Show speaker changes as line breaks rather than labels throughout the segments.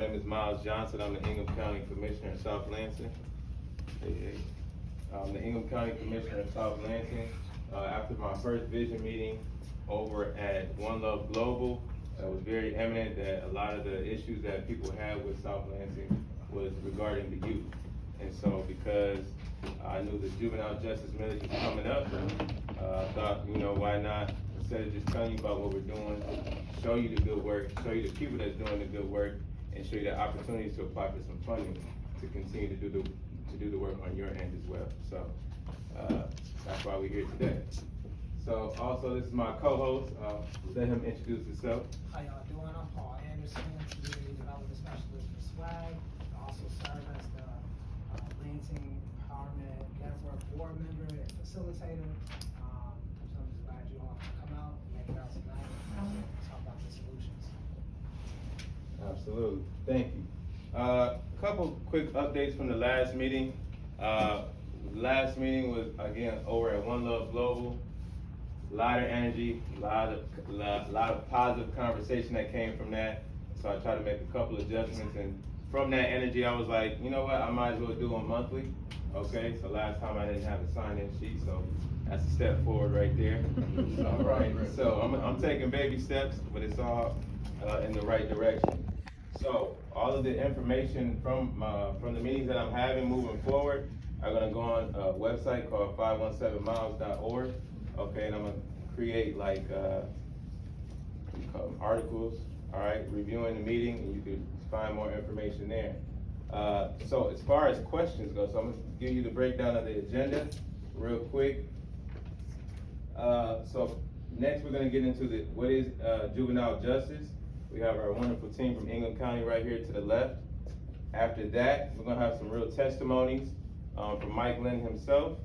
name is Miles Johnson. I'm the Ingham County Commissioner in South Lansing. I'm the Ingham County Commissioner in South Lansing. After my first vision meeting over at One Love Global, it was very evident that a lot of the issues that people had with South Lansing was regarding the youth. And so because I knew the juvenile justice millage was coming up, I thought, why not, instead of just telling you about what we're doing, show you the good work, show you the people that's doing the good work, and show you the opportunities to apply for some funding to continue to do the work on your end as well. So that's why we're here today. So also, this is my co-host. Let him introduce himself.
How y'all doing? I'm Paul Anderson, Community Development Specialist for SWAG. I also serve as the Lansing Empowerment Network Board Member and Facilitator. So I'm just glad you all can come out and make it out tonight and talk about the solutions.
Absolutely, thank you. A couple quick updates from the last meeting. Last meeting was again over at One Love Global. A lot of energy, a lot of positive conversation that came from that. So I tried to make a couple adjustments, and from that energy, I was like, you know what, I might as well do them monthly. Okay, so last time I didn't have a sign-in sheet, so that's a step forward right there. All right, so I'm taking baby steps, but it's all in the right direction. So all of the information from the meetings that I'm having moving forward are gonna go on a website called 517miles.org. Okay, and I'm gonna create like you call them articles, all right, reviewing the meeting, and you can find more information there. So as far as questions go, so I'm gonna give you the breakdown of the agenda real quick. So next we're gonna get into what is juvenile justice. We have our wonderful team from Ingham County right here to the left. After that, we're gonna have some real testimonies from Mike Lynn himself,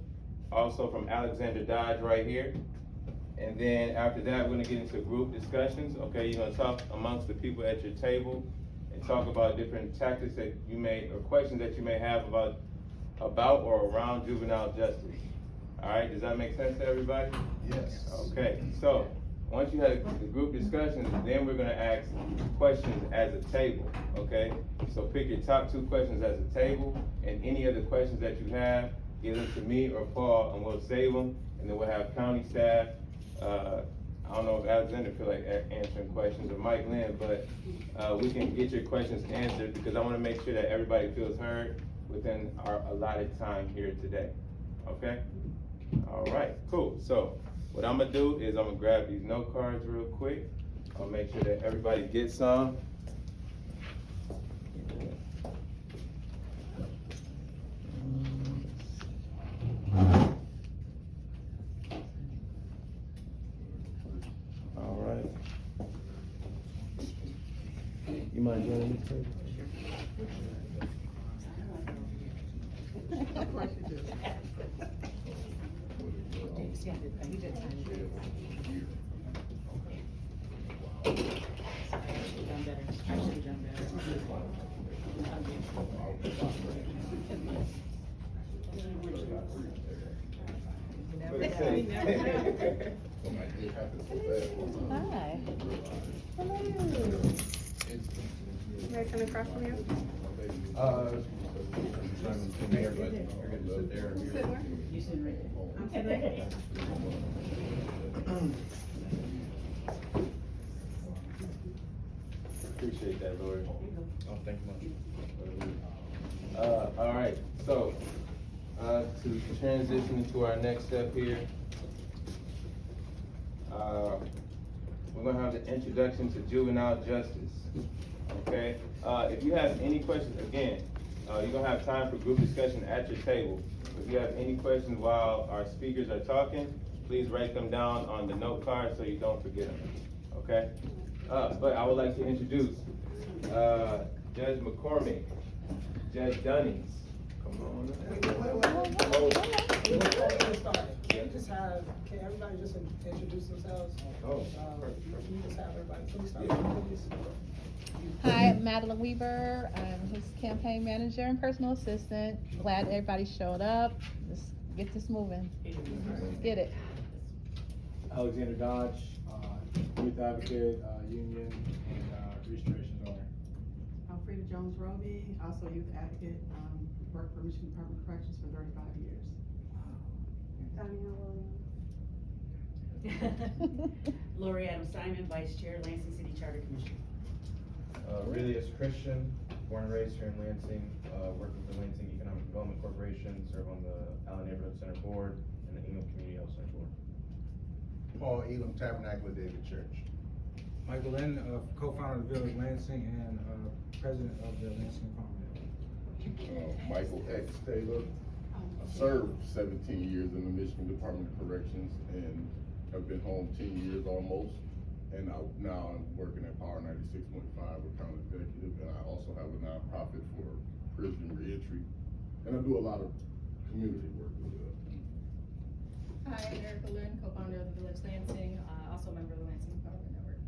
also from Alexander Dodge right here. And then after that, we're gonna get into group discussions. Okay, you're gonna talk amongst the people at your table and talk about different tactics that you may, or questions that you may have about or around juvenile justice. All right, does that make sense to everybody?
Yes.
Okay, so once you have the group discussions, then we're gonna ask questions as a table, okay? So pick your top 2 questions as a table, and any other questions that you have, give them to me or Paul, and we'll save them, and then we'll have county staff. I don't know if Alexander feel like answering questions, or Mike Lynn, but we can get your questions answered, because I wanna make sure that everybody feels heard within our allotted time here today, okay? All right, cool. So what I'm gonna do is I'm gonna grab these note cards real quick. I'll make sure that everybody gets some. All right. You mind joining this table?
Hi. Hello.
They're coming across from you?
From there, but you're gonna sit there.
Sit where?
You should read it.
I'm sitting right here.
Appreciate that, Lord.
Oh, thank you much.
All right, so to transition into our next step here, we're gonna have the introduction to juvenile justice. Okay, if you have any questions, again, you're gonna have time for group discussion at your table. If you have any questions while our speakers are talking, please write them down on the note card so you don't forget them. Okay, but I would like to introduce Judge McCormick, Judge Dunnings. Come on.
Can everybody just introduce themselves?
Oh.
Can you just have everybody, please start with this?
Hi, I'm Madeline Weaver. I'm his campaign manager and personal assistant. Glad everybody showed up. Let's get this moving. Let's get it.
Alexander Dodge, Youth Advocate, Union, and Registration Owner.
Alfreda
Jones Roby, also youth advocate, worked for Michigan Department of Corrections for 35 years.
Lori Adam Simon, Vice Chair, Lansing City Charter Commission.
Really as Christian, born and raised here in Lansing, work with the Lansing Economic Development Corporation, serve on the Allen Neighborhood Center Board and the Ingham Community Health Center Board.
Paul Elam, Tabernacle of David Church.
Michael Lynn, co-founder of the Village Lansing and, president of the Lansing Farm.
Michael X. Taylor. I served 17 years in the Michigan Department of Corrections and have been home 10 years almost. And now I'm working at Power 96.5 account executive, and I also have a nonprofit for prison reentry. And I do a lot of community work with it.
Hi, I'm Erica Lynn, co-founder of the Village Lansing, also a member of the Lansing Empowerment Network.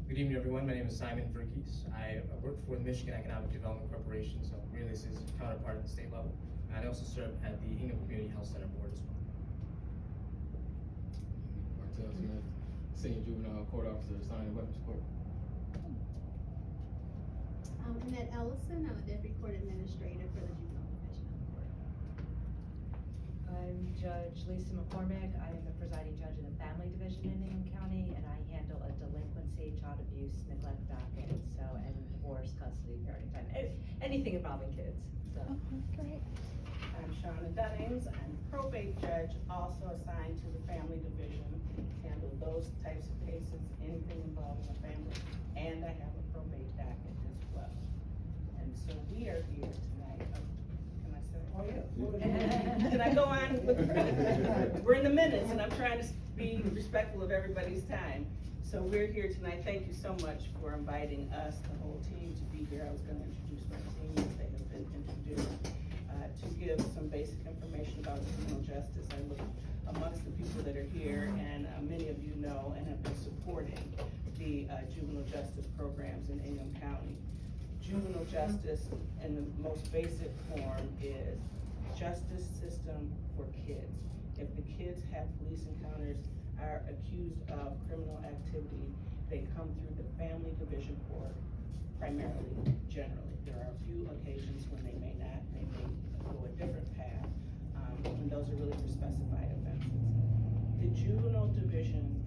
Good evening, everyone. My name is Simon Verkes. I work for the Michigan Economic Development Corporation, so really this is counterpart at the state level. And I also serve at the Ingham Community Health Center Board as well.
Martell Smith, Senior Juvenile Court Officer assigned to Weapons Court.
Annette Ellison, I'm a Deputy Court Administrator for the Juvenile Division of the Court.
I'm Judge Lisa McCormick. I am the presiding judge in the Family Division in Ingham County, and I handle a delinquency, child abuse, neglect docket, and divorce, custody, parenting time, anything involving kids, so.
Great.
I'm Shauna Dunnings. I'm probate judge, also assigned to the Family Division. Handle those types of cases, anything involving a family, and I have a probate docket as well. And so we are here tonight. Can I say?
Oh, yeah.
Can I go on? We're in the minutes, and I'm trying to be respectful of everybody's time. So we're here tonight. Thank you so much for inviting us, the whole team, to be here. I was going to introduce my team as they have been introduced. To give some basic information about juvenile justice. I look amongst the people that are here, and many of you know and have been supporting the juvenile justice programs in Ingham County. Juvenile justice in the most basic form is justice system for kids. If the kids have police encounters, are accused of criminal activity, they come through the Family Division Court, primarily, generally. There are a few occasions when they may not, they may go a different path, and those are really for specified offenses. The juvenile division,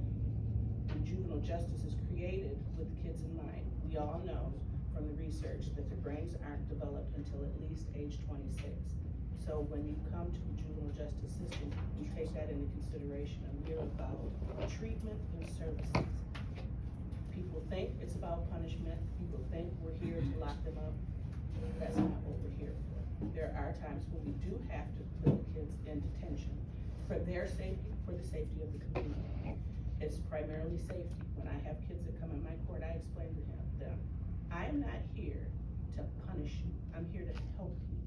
the juvenile justice is created with the kids in mind. We all know from the research that their brains aren't developed until at least age 26. So when you come to the juvenile justice system, you take that into consideration, and we're about treatment and services. People think it's about punishment. People think we're here to lock them up. That's not what we're here for. There are times when we do have to put the kids in detention for their safety, for the safety of the community. It's primarily safety. When I have kids that come in my court, I explain to them, I am not here to punish you. I'm here to help you.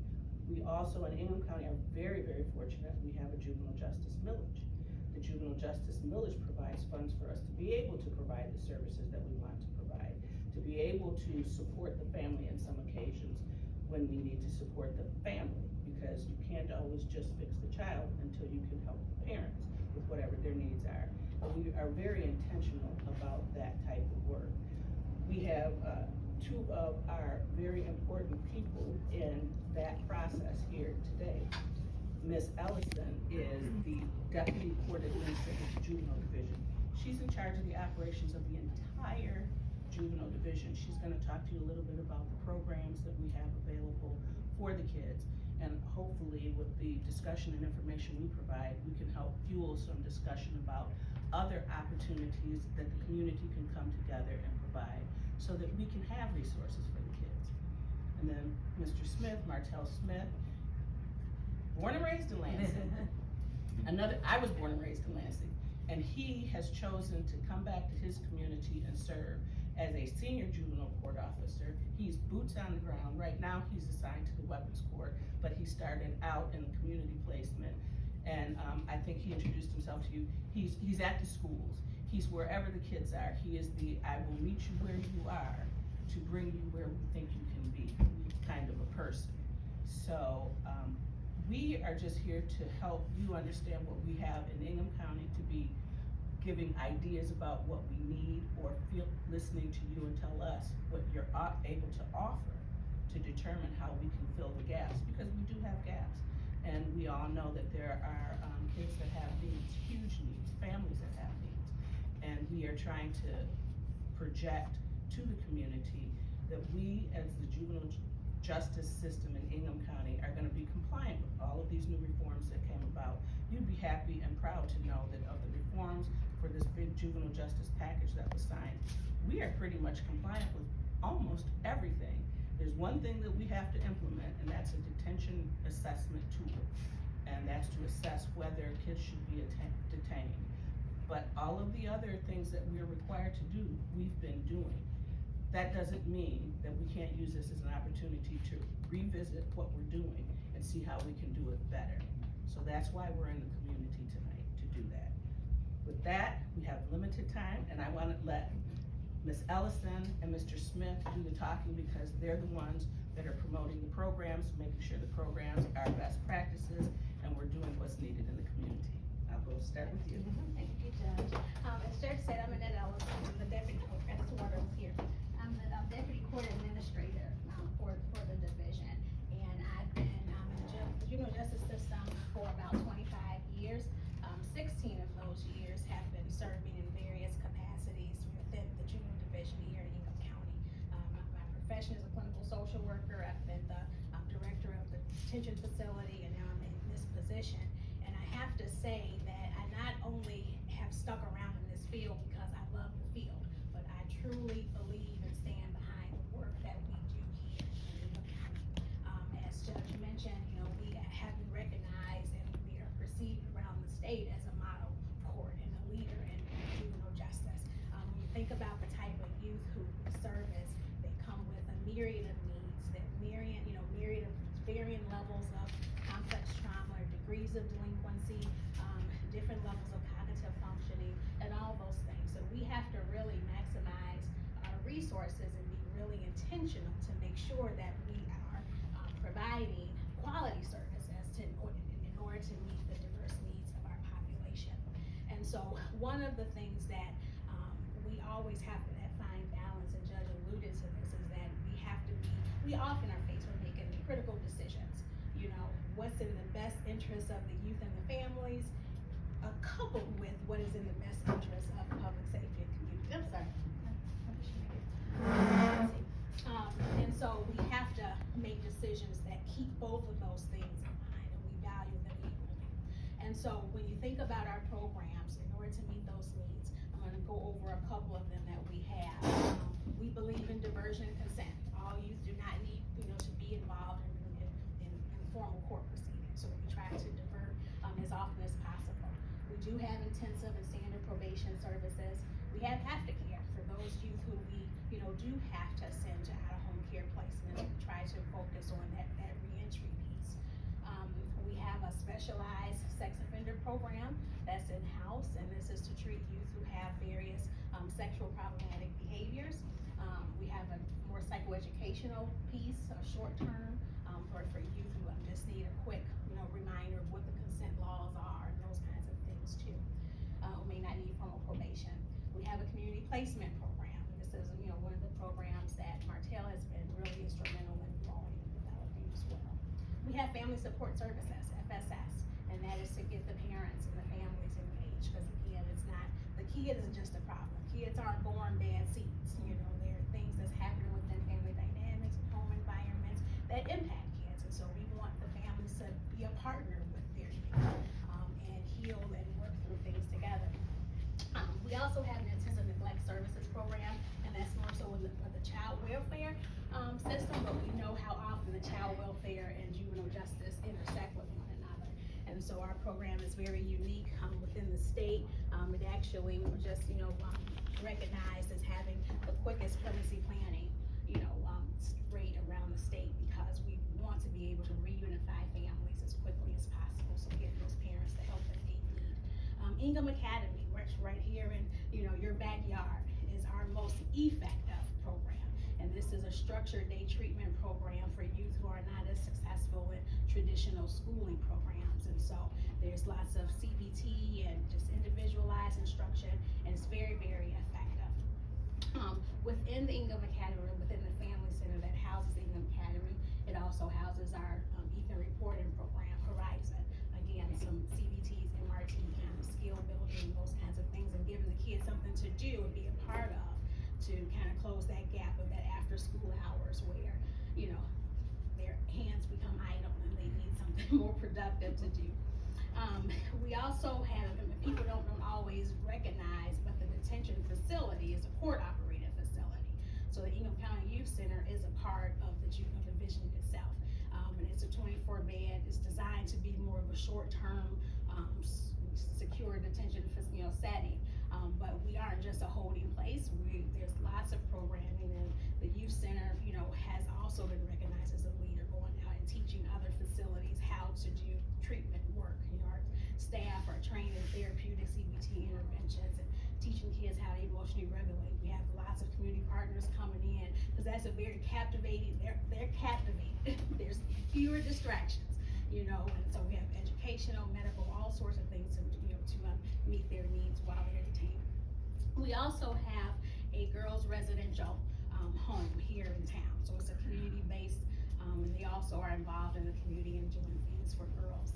We also in Ingham County are very, very fortunate. We have a juvenile justice millage. The juvenile justice millage provides funds for us to be able to provide the services that we want to provide, to be able to support the family in some occasions when we need to support the family, because you can't always just fix the child until you can help the parents with whatever their needs are. But we are very intentional about that type of work. We have two of our very important people in that process here today. Miss Ellison is the Deputy Court Administrator of the Juvenile Division. She's in charge of the operations of the entire Juvenile Division. She's gonna talk to you a little bit about the programs that we have available for the kids. And hopefully with the discussion and information we provide, we can help fuel some discussion about other opportunities that the community can come together and provide so that we can have resources for the kids. And then Mr. Smith, Martell Smith, born and raised in Lansing. I was born and raised in Lansing, and he has chosen to come back to his community and serve as a senior juvenile court officer. He's boots on the ground. Right now he's assigned to the weapons court, but he started out in community placement. And I think he introduced himself to you. He's at the schools. He's wherever the kids are. He is the I will meet you where you are to bring you where we think you can be kind of a person. So we are just here to help you understand what we have in Ingham County, to be giving ideas about what we need, or listening to you and tell us what you're able to offer to determine how we can fill the gaps, because we do have gaps. And we all know that there are kids that have needs, huge needs, families that have needs. And we are trying to project to the community that we, as the juvenile justice system in Ingham County, are gonna be compliant with all of these new reforms that came about. You'd be happy and proud to know that of the reforms for this big juvenile justice package that was signed, we are pretty much compliant with almost everything. There's one thing that we have to implement, and that's a detention assessment tool. And that's to assess whether kids should be detained. But all of the other things that we're required to do, we've been doing. That doesn't mean that we can't use this as an opportunity to revisit what we're doing and see how we can do it better. So that's why we're in the community tonight, to do that. With that, we have limited time, and I wanna let Ms. Ellison and Mr. Smith do the talking, because they're the ones that are promoting the programs, making sure the programs are best practices, and we're doing what's needed in the community. I'll go start with you.
Thank you, Judge. As Judge said, I'm Annette Ellison, I'm the deputy, that's the order here. I'm the deputy court administrator for the division. And I've been in the juvenile justice system for about 25 years. 16 of those years have been serving in various capacities within the juvenile division here in Ingham County. My profession is a clinical social worker. I've been the director of the detention facility, and now I'm in this position. And I have to say that I not only have stuck around in this field because I love the field, but I truly believe and stand behind the work that we do here in Ingham County. As Judge mentioned, we have been recognized and we are perceived around the state as a model court and a leader in juvenile justice. When you think about the type of youth who we service, they come with a myriad of needs, that myriad of varying levels of complex trauma, degrees of delinquency, different levels of cognitive functioning, and all those things. So we have to really maximize our resources and be really intentional to make sure that we are providing quality services in order to meet the diverse needs of our population. And so one of the things that we always have to that fine balance, and Judge alluded to this, is that we often are faced with making critical decisions. What's in the best interest of the youth and the families, coupled with what is in the best interest of public safety and community. I'm sorry. And so we have to make decisions that keep both of those things in mind, and we value them equally. And so when you think about our programs, in order to meet those needs, I'm gonna go over a couple of them that we have. We believe in diversion and consent. All youth do not need, to be involved in formal court proceedings. So we try to divert as often as possible. We do have intensive and standard probation services. We have aftercare for those youth who we, do have to send to out-of-home care placements. We try to focus on that reentry piece. We have a specialized sex offender program that's in-house, and this is to treat youth who have various sexual problematic behaviors. We have a more psychoeducational piece, short-term, for youth who just need a quick, reminder of what the consent laws are and those kinds of things too. Who may not need formal probation. We have a community placement program. This is, one of the programs that Martell has been really instrumental in growing and developing as well. We have family support services, FSS, and that is to get the parents and the families engaged, because again, the kid isn't just a problem. Kids aren't born bad seeds. There are things that's happening within family dynamics, home environments that impact kids, and so we want the families to be a partner with their youth and heal and work through things together. We also have an intensive neglect services program, and that's more so in the child welfare system, but we know how often the child welfare and juvenile justice intersect with one another. And so our program is very unique within the state. It actually, we were just, recognized as having the quickest pregnancy planning, rate around the state, because we want to be able to reunify families as quickly as possible, so getting those parents the help that they need. Ingham Academy works right here in, your backyard, is our most effective program. And this is a structured day treatment program for youth who are not as successful in traditional schooling programs. And so there's lots of CBT and just individualized instruction, and it's very, very effective. Within the Ingham Academy, within the family center that houses the Ingham Academy, networking, those kinds of things, and giving the kids something to do and be a part of to kind of close that gap of that after school hours where, you know, their hands become idle and they need something more productive to do. We also have, and people don't always recognize, but the detention facility is a court-operated facility. So the Ingham County Youth Center is a part of the juvenile division itself. And it's a 24-bed, it's designed to be more of a short-term, secure detention, setting. But we aren't just a holding place. There's lots of programming, and the youth center, has also been recognized as a leader going out and teaching other facilities how to do treatment work. Our staff are trained in therapeutic CBT interventions and teaching kids how to emotionally regulate. We have lots of community partners coming in because that's a very captivating. They're captivated. There's fewer distractions, and so we have educational, medical, all sorts of things to meet their needs while they're detained. We also have a girls' residential home here in town, so it's a community-based, and they also are involved in the community and doing things for girls.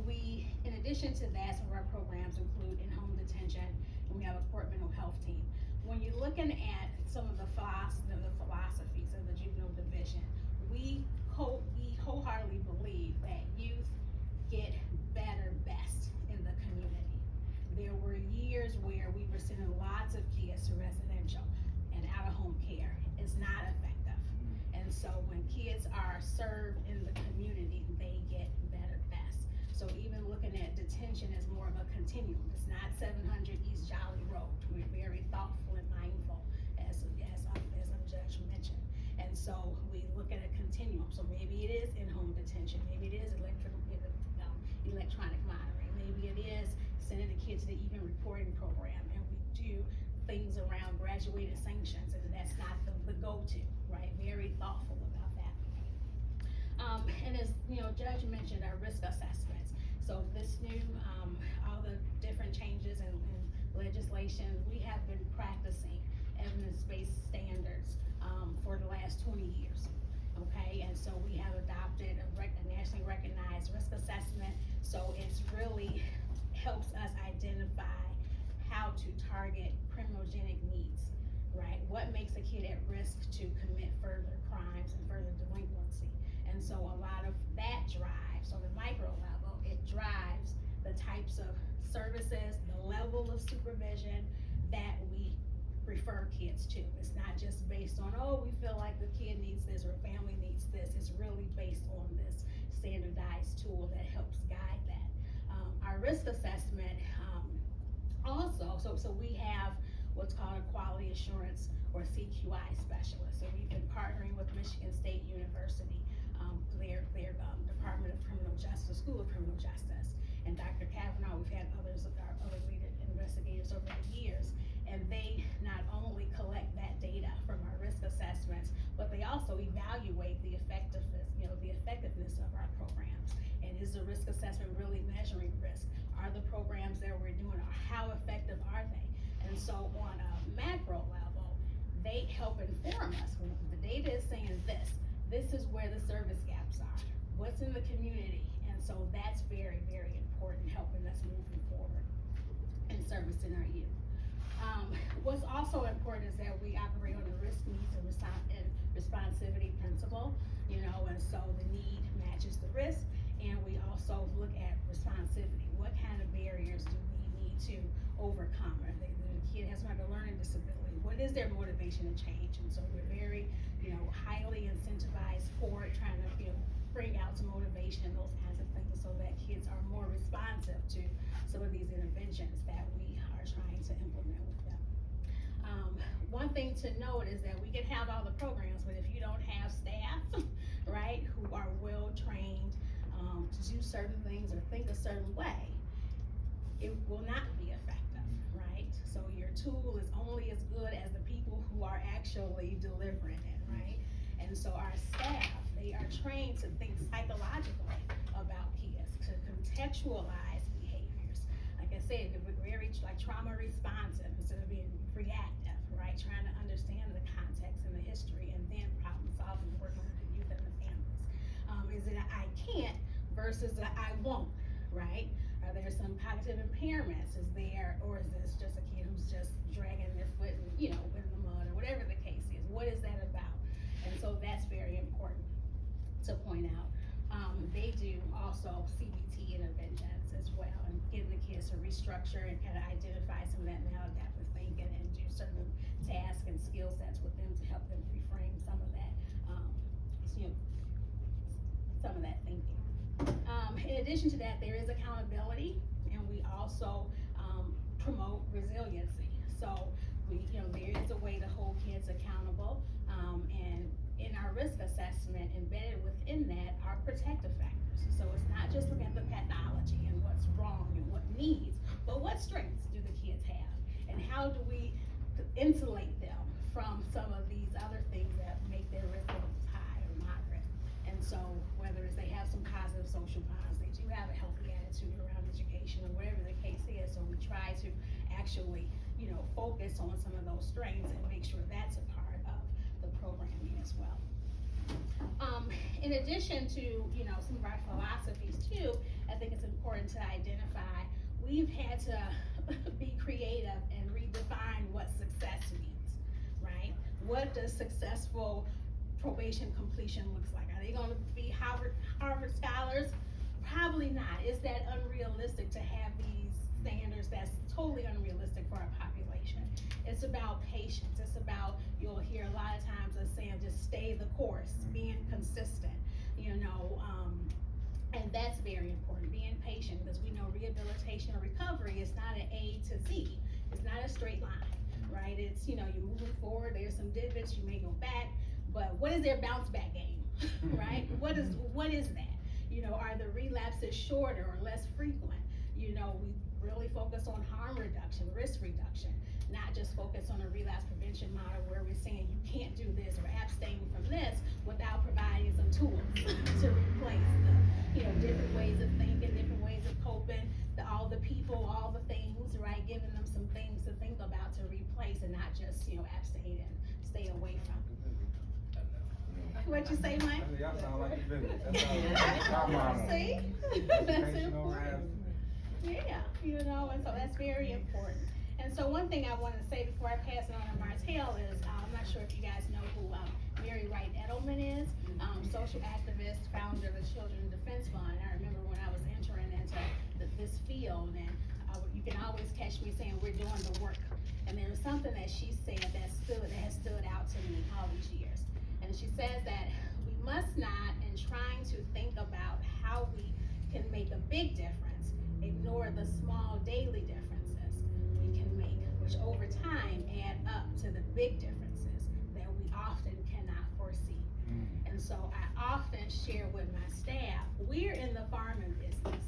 We, in addition to that, some of our programs include in-home detention, and we have a court mental health team. When you're looking at some of the philosophies of the juvenile division, we wholeheartedly believe that youth get better best in the community. There were years where we were sending lots of kids to residential and out-of-home care. It's not effective. And so when kids are served in the community, they get better best. So even looking at detention as more of a continuum. It's not 700 East Jolly Road. We're very thoughtful and mindful, as a judge mentioned. And so we look at a continuum. So maybe it is in-home detention. Maybe it is electronic monitoring. Maybe it is sending the kids to the even reporting program. And we do things around graduated sanctions, and that's not the go-to, right? Very thoughtful about that. And as Judge mentioned, our risk assessments. So this new, all the different changes in legislation, we have been practicing evidence-based standards for the last 20 years. Okay, and so we have adopted a nationally recognized risk assessment. So it's really helps us identify how to target criminogenic needs, right? What makes a kid at risk to commit further crimes and further delinquency? And so a lot of that drives, on the micro level, it drives the types of services, the level of supervision that we refer kids to. It's not just based on, we feel like the kid needs this or family needs this. It's really based on this standardized tool that helps guide that. Our risk assessment also, so we have what's called a quality assurance or CQI specialist. So we've been partnering with Michigan State University, their Department of Criminal Justice, School of Criminal Justice, and Dr. Kavanaugh. We've had other leading investigators over the years, and they not only collect that data from our risk assessments, but they also evaluate the effectiveness of our programs. And is the risk assessment really measuring risk? Are the programs that we're doing, how effective are they? And so on a macro level, they help inform us. When the data is saying this is where the service gaps are, what's in the community. And so that's very, very important, helping us moving forward in servicing our youth. What's also important is that we operate on the risk, needs, and responsivity principle, and so the need matches the risk, and we also look at responsivity. What kind of barriers do we need to overcome? Or the kid has some type of learning disability. What is their motivation to change? And so we're very, highly incentivized for trying to, bring out some motivation, those kinds of things, so that kids are more responsive to some of these interventions that we are trying to implement with them. One thing to note is that we can have all the programs, but if you don't have staff, right, who are well trained to do certain things or think a certain way, it will not be effective, right? So your tool is only as good as the people who are actually delivering it, right? And so our staff, they are trained to think psychologically about kids, to contextualize behaviors. Like I said, they're very trauma responsive instead of being reactive, right? Trying to understand the context and the history, and then problem solving, working with the youth and the families. Is it a I can't versus a I won't, right? Are there some cognitive impairments? Is there, or is this just a kid who's just dragging their foot, in the mud, or whatever the case is? What is that about? And so that's very important to point out. They do also CBT interventions as well, and getting the kids to restructure and kind of identify some of that maladaptive thinking and do certain tasks and skill sets with them to help them reframe some of that, some of that thinking. In addition to that, there is accountability, and we also promote resiliency. So there is a way to hold kids accountable, and in our risk assessment, embedded within that are protective factors. So it's not just looking at the pathology and what's wrong and what needs, but what strengths do the kids have, and how do we insulate them from some of these other things that make their risk levels high or moderate. And so whether it's they have some positive social bonds, they do have a healthy attitude around education, or whatever the case is, so we try to actually focus on some of those strengths and make sure that's a part of the programming as well. In addition to some of our philosophies too, I think it's important to identify we've had to be creative and redefine what success means, right? What does successful probation completion looks like? Are they going to be Harvard scholars? Probably not. Is that unrealistic to have these standards? That's totally unrealistic for our population. It's about patience. It's about, you'll hear a lot of times us saying just stay the course, being consistent, and that's very important, being patient, because we know rehabilitation or recovery is not an A to Z. It's not a straight line, right? It's, you're moving forward, there's some divots, you may go back, but what is their bounce back game, right? What is that? Are the relapses shorter or less frequent? We really focus on harm reduction, risk reduction, not just focus on a relapse prevention model where we're saying you can't do this or abstain from this without providing some tools to replace the, different ways of thinking, different ways of coping, all the people, all the things, right? Giving them some things to think about to replace and not just, abstain and stay away from. What'd you say, Mike?
Y'all sound like a village. That's all.
See? That's important. Yeah, and so that's very important. And so one thing I want to say before I pass it on to Martell is, I'm not sure if you guys know who Mary Wright Edelman is, social activist, founder of the Children's Defense Fund. I remember when I was entering into this field, and you can always catch me saying we're doing the work. And there was something that she said that has stood out to me all these years. And she says that we must not, in trying to think about how we can make a big difference, ignore the small daily differences we can make, which over time add up to the big differences that we often cannot foresee. And so I often share with my staff, we're in the farming business,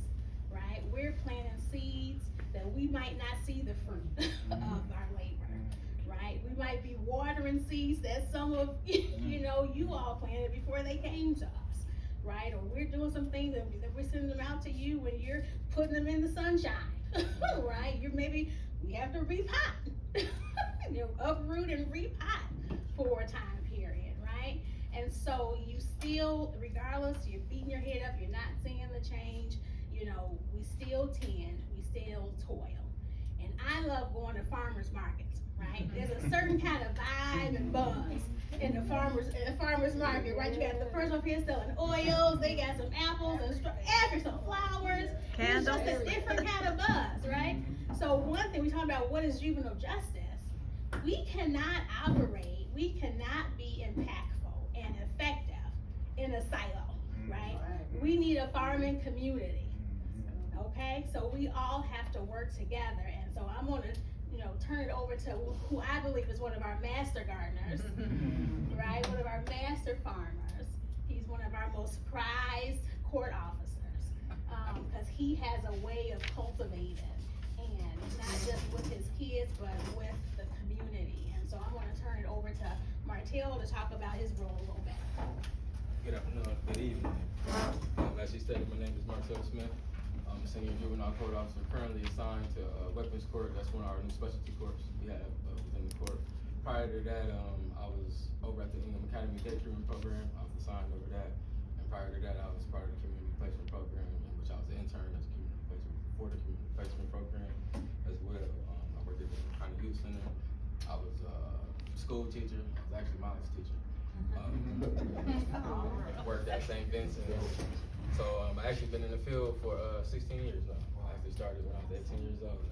right? We're planting seeds that we might not see the fruit of our labor, right? We might be watering seeds that some of you all planted before they came to us, right? Or we're doing some things that we're sending them out to you when you're putting them in the sunshine, right? We have to repot, uproot and repot for a time period, right? And so you still, regardless, you're beating your head up, you're not seeing the change, we still tend, we still toil. And I love going to farmers markets, right? There's a certain kind of vibe and buzz in the farmers market, right? You got the person up here selling oils, they got some apples and some flowers. Candles. It's just a different kind of buzz, right? So one thing we talk about, what is juvenile justice? We cannot operate, we cannot be impactful and effective in a silo, right? We need a farming community. Okay, so we all have to work together, and so I'm gonna, turn it over to who I believe is one of our master gardeners, right? One of our master farmers. He's one of our most prized court officers, because he has a way of cultivating, and not just with his kids, but with the community. And so I'm gonna turn it over to Martell to talk about his role a little bit.
Good afternoon, good evening. As she stated, my name is Martell Smith. I'm a senior juvenile court officer currently assigned to weapons court. That's one of our new specialty courts we have within the court. Prior to that, I was over at the Ingham Academy Day Treatment Program. I was assigned over that. And prior to that, I was part of the community placement program, in which I was an intern as a community placement for the community placement program as well. I worked at the County Youth Center. I was a school teacher. I was actually my teacher. Worked at St. Vincent. So I actually been in the field for 16 years now. I actually started when I was 18 years old.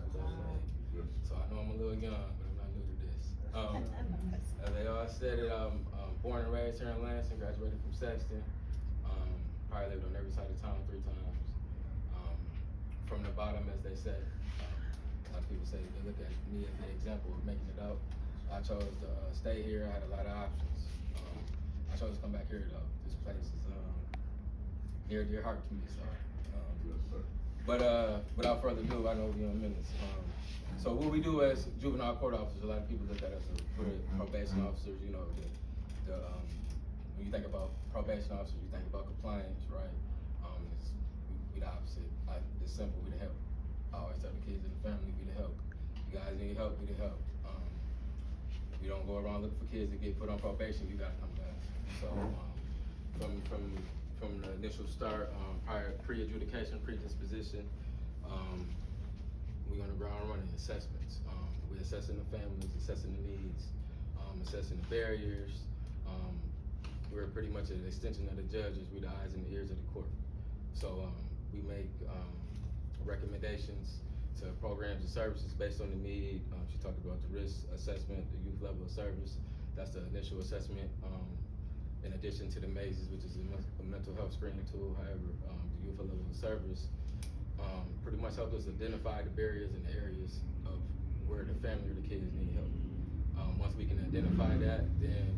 So I know I'm a little young, but I'm not new to this. As they all said it, I'm born and raised here in Lansing, graduated from Sexton. Probably lived on every side of town 3 times. From the bottom, as they say. A lot of people say they look at me as the example of making it out. I chose to stay here. I had a lot of options. I chose to come back here though. This place is near dear heart to me. So, but without further ado, I know we're in minutes. So what we do as juvenile court officers, a lot of people look at us as probation officers. You know, when you think about probation officers, you think about compliance, right? We the opposite. It's simple. We the help. I always tell the kids and the family, we the help. You guys need help, we the help. You don't go around looking for kids that get put on probation. You gotta come back. So from the initial start, pre-adjudication, predisposition, we're gonna ground running assessments. We're assessing the families, assessing the needs, assessing the barriers. We're pretty much an extension of the judges. We're the eyes and the ears of the court. So we make recommendations to programs and services based on the need. She talked about the risk assessment, the youth level of service. That's the initial assessment. In addition to the mazes, which is a mental health screening tool. However, the youth level of service pretty much helped us identify the barriers and the areas of where the family or the kids need help. Once we can identify that, then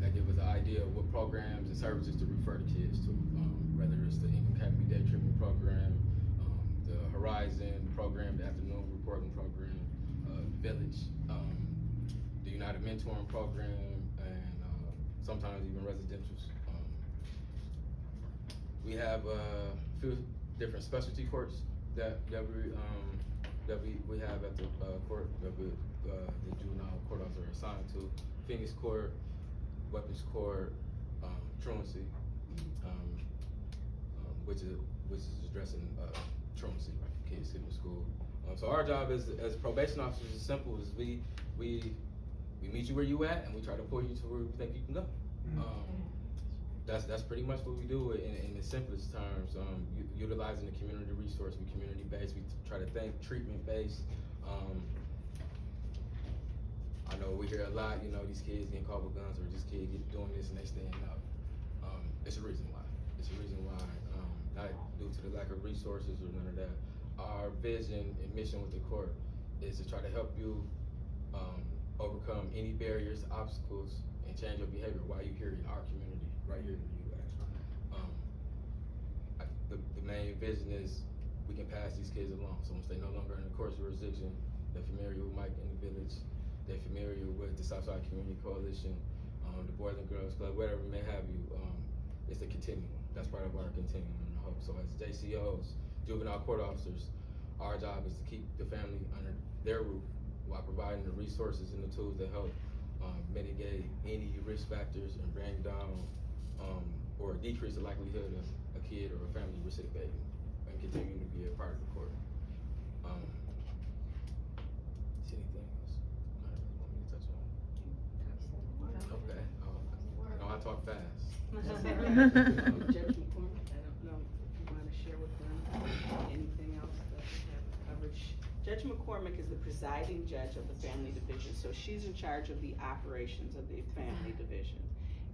that gives us an idea of what programs and services to refer the kids to, whether it's the Ingham Academy Day Treatment Program, the Horizon program, the Afternoon Reporting Program, Village, the United Mentoring Program, and sometimes even residentials. We have a few different specialty courts that we have at the court that the juvenile court officers are assigned to. Phoenix Court, Weapons Court, truancy, which is addressing truancy, right? Kids skipping school. So our job as probation officers is simple: is we meet you where you at, and we try to pull you to where we think you can go. That's pretty much what we do in the simplest terms. Utilizing the community resource, we community based. We try to think treatment based. I know we hear a lot, you know, these kids getting caught with guns, or this kid doing this and they staying out. It's a reason why. It's a reason why. Not due to the lack of resources or none of that. Our vision and mission with the court is to try to help you overcome any barriers, obstacles, and change your behavior while you're here in our community, right here in the U.S. The main vision is we can pass these kids along. So once they no longer in the court's jurisdiction, they're familiar with Mike in the Village, they're familiar with the Southside Community Coalition, the Boys and Girls Club, whatever may have you. It's a continuum. That's part of our continuum and hope. So as JCOs, juvenile court officers, our job is to keep the family under their roof while providing the resources and the tools that help mitigate any risk factors and bring down or decrease the likelihood of a kid or a family recidivating and continuing to be a part of the court. Is anything else? Want me to touch on? Okay. No, I talk fast.
Judge McCormick, I don't know if you want to share with them anything else that we have covered. Judge McCormick is the presiding judge of the Family Division, so she's in charge of the operations of the Family Division.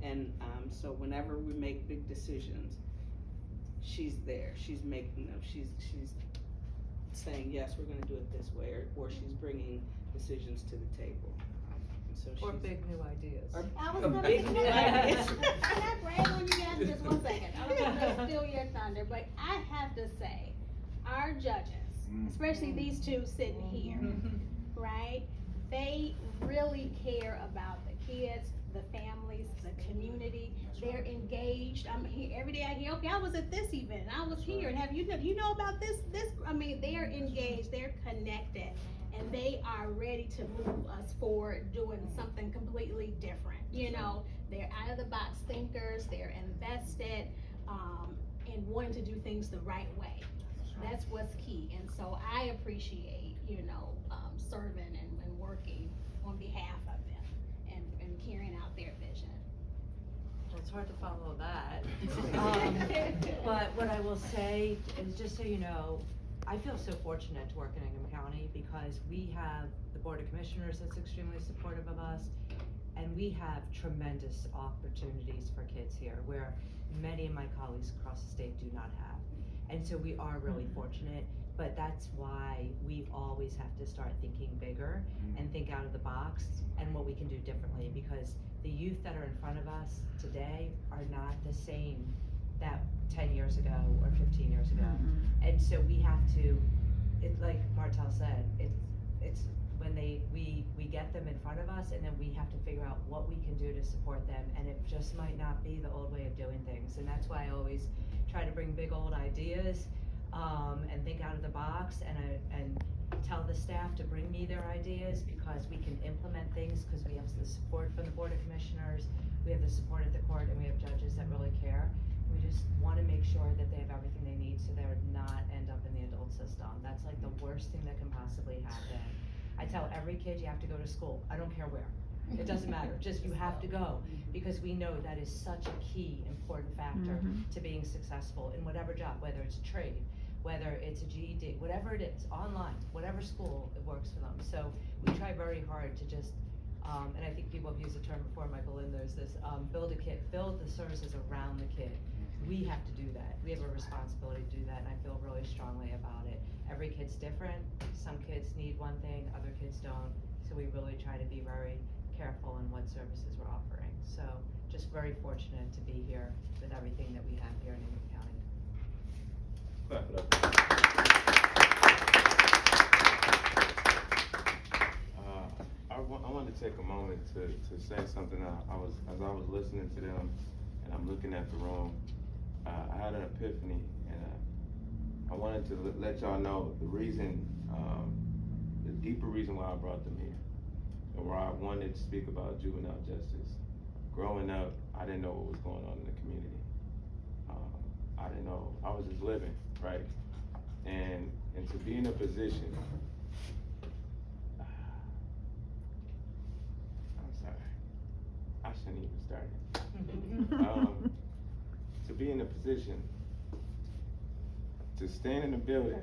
And so whenever we make big decisions, she's there. She's making them. She's saying, yes, we're going to do it this way, or she's bringing decisions to the table. So
Or big new ideas.
I was gonna
big new ideas.
Can I brag on you guys just one second? I was gonna steal your thunder, but I have to say, our judges, especially these two sitting here, right? They really care about the kids, the families, the community. They're engaged. I'm here every day. I hear, okay, I was at this event. I was here, and have you know about this? I mean, they're engaged. They're connected. And they are ready to move us forward doing something completely different. You know, they're out of the box thinkers, they're invested in wanting to do things the right way. That's what's key, and so I appreciate, serving and working on behalf of them and carrying out their vision.
It's hard to follow that. But what I will say is, just so you know, I feel so fortunate to work in Ingham County because we have the Board of Commissioners that's extremely supportive of us, and we have tremendous opportunities for kids here where many of my colleagues across the state do not have. And so we are really fortunate, but that's why we always have to start thinking bigger and think out of the box and what we can do differently, because the youth that are in front of us today are not the same that 10 years ago or 15 years ago. And so we have to, it's like Martel said, it's when we get them in front of us, and then we have to figure out what we can do to support them, and it just might not be the old way of doing things. And that's why I always try to bring big old ideas and think out of the box, and tell the staff to bring me their ideas, because we can implement things, because we have the support from the Board of Commissioners, we have the support at the court, and we have judges that really care. We just want to make sure that they have everything they need so they're not end up in the adult system. That's like the worst thing that can possibly happen. I tell every kid you have to go to school. I don't care where. It doesn't matter, just you have to go, because we know that is such a key, important factor to being successful in whatever job, whether it's a trade, whether it's a GED, whatever it is, online, whatever school it works for them. So we try very hard to just, and I think people have used the term before, Michael, and there's this, build the services around the kid. We have to do that. We have a responsibility to do that, and I feel really strongly about it. Every kid's different. Some kids need one thing, other kids don't. So we really try to be very careful in what services we're offering. So just very fortunate to be here with everything that we have here in Ingham County.
Clap it up. I wanted to take a moment to say something. As I was listening to them and I'm looking at the room, I had an epiphany, and I wanted to let y'all know the reason, the deeper reason why I brought them here, and why I wanted to speak about juvenile justice. Growing up, I didn't know what was going on in the community. I didn't know, I was just living, right? And to be in a position, I'm sorry, I shouldn't even start. To be in a position to stand in a building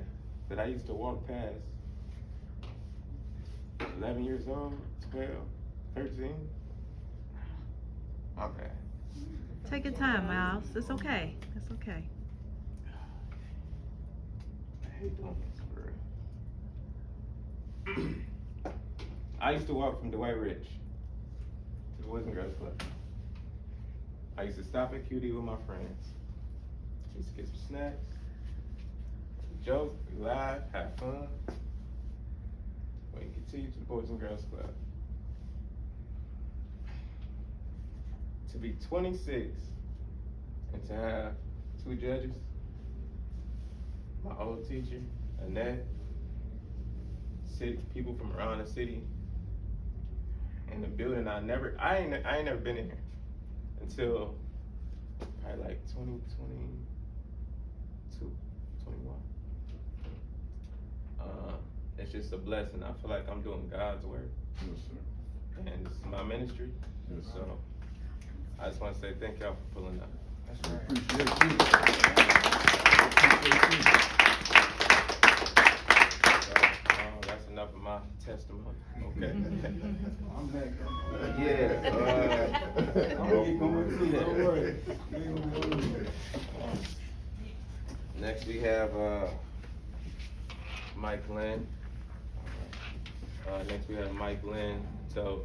that I used to walk past 11 years old, 12, 13. Okay.
Take your time, Miles. It's okay. It's okay.
I hate doing this for real. I used to walk from Dwight Rich to the Boys and Girls Club. I used to stop at QD with my friends. Used to get some snacks, joke, laugh, have fun. We continue to the Boys and Girls Club. To be 26 and to have 2 judges, my old teacher, Annette, people from around the city, in the building. I ain't never been in here until probably like 2022, 21. It's just a blessing. I feel like I'm doing God's work.
Yes, sir.
And this is my ministry.
Yes, sir.
So I just want to say thank y'all for pulling up.
That's right.
Appreciate you. Appreciate you.
So, that's enough of my testimony. Okay.
I'm next.
Yeah.
I'm gonna keep going too, don't worry.
Next we have Mike Lynn. Next we have Mike Lynn tell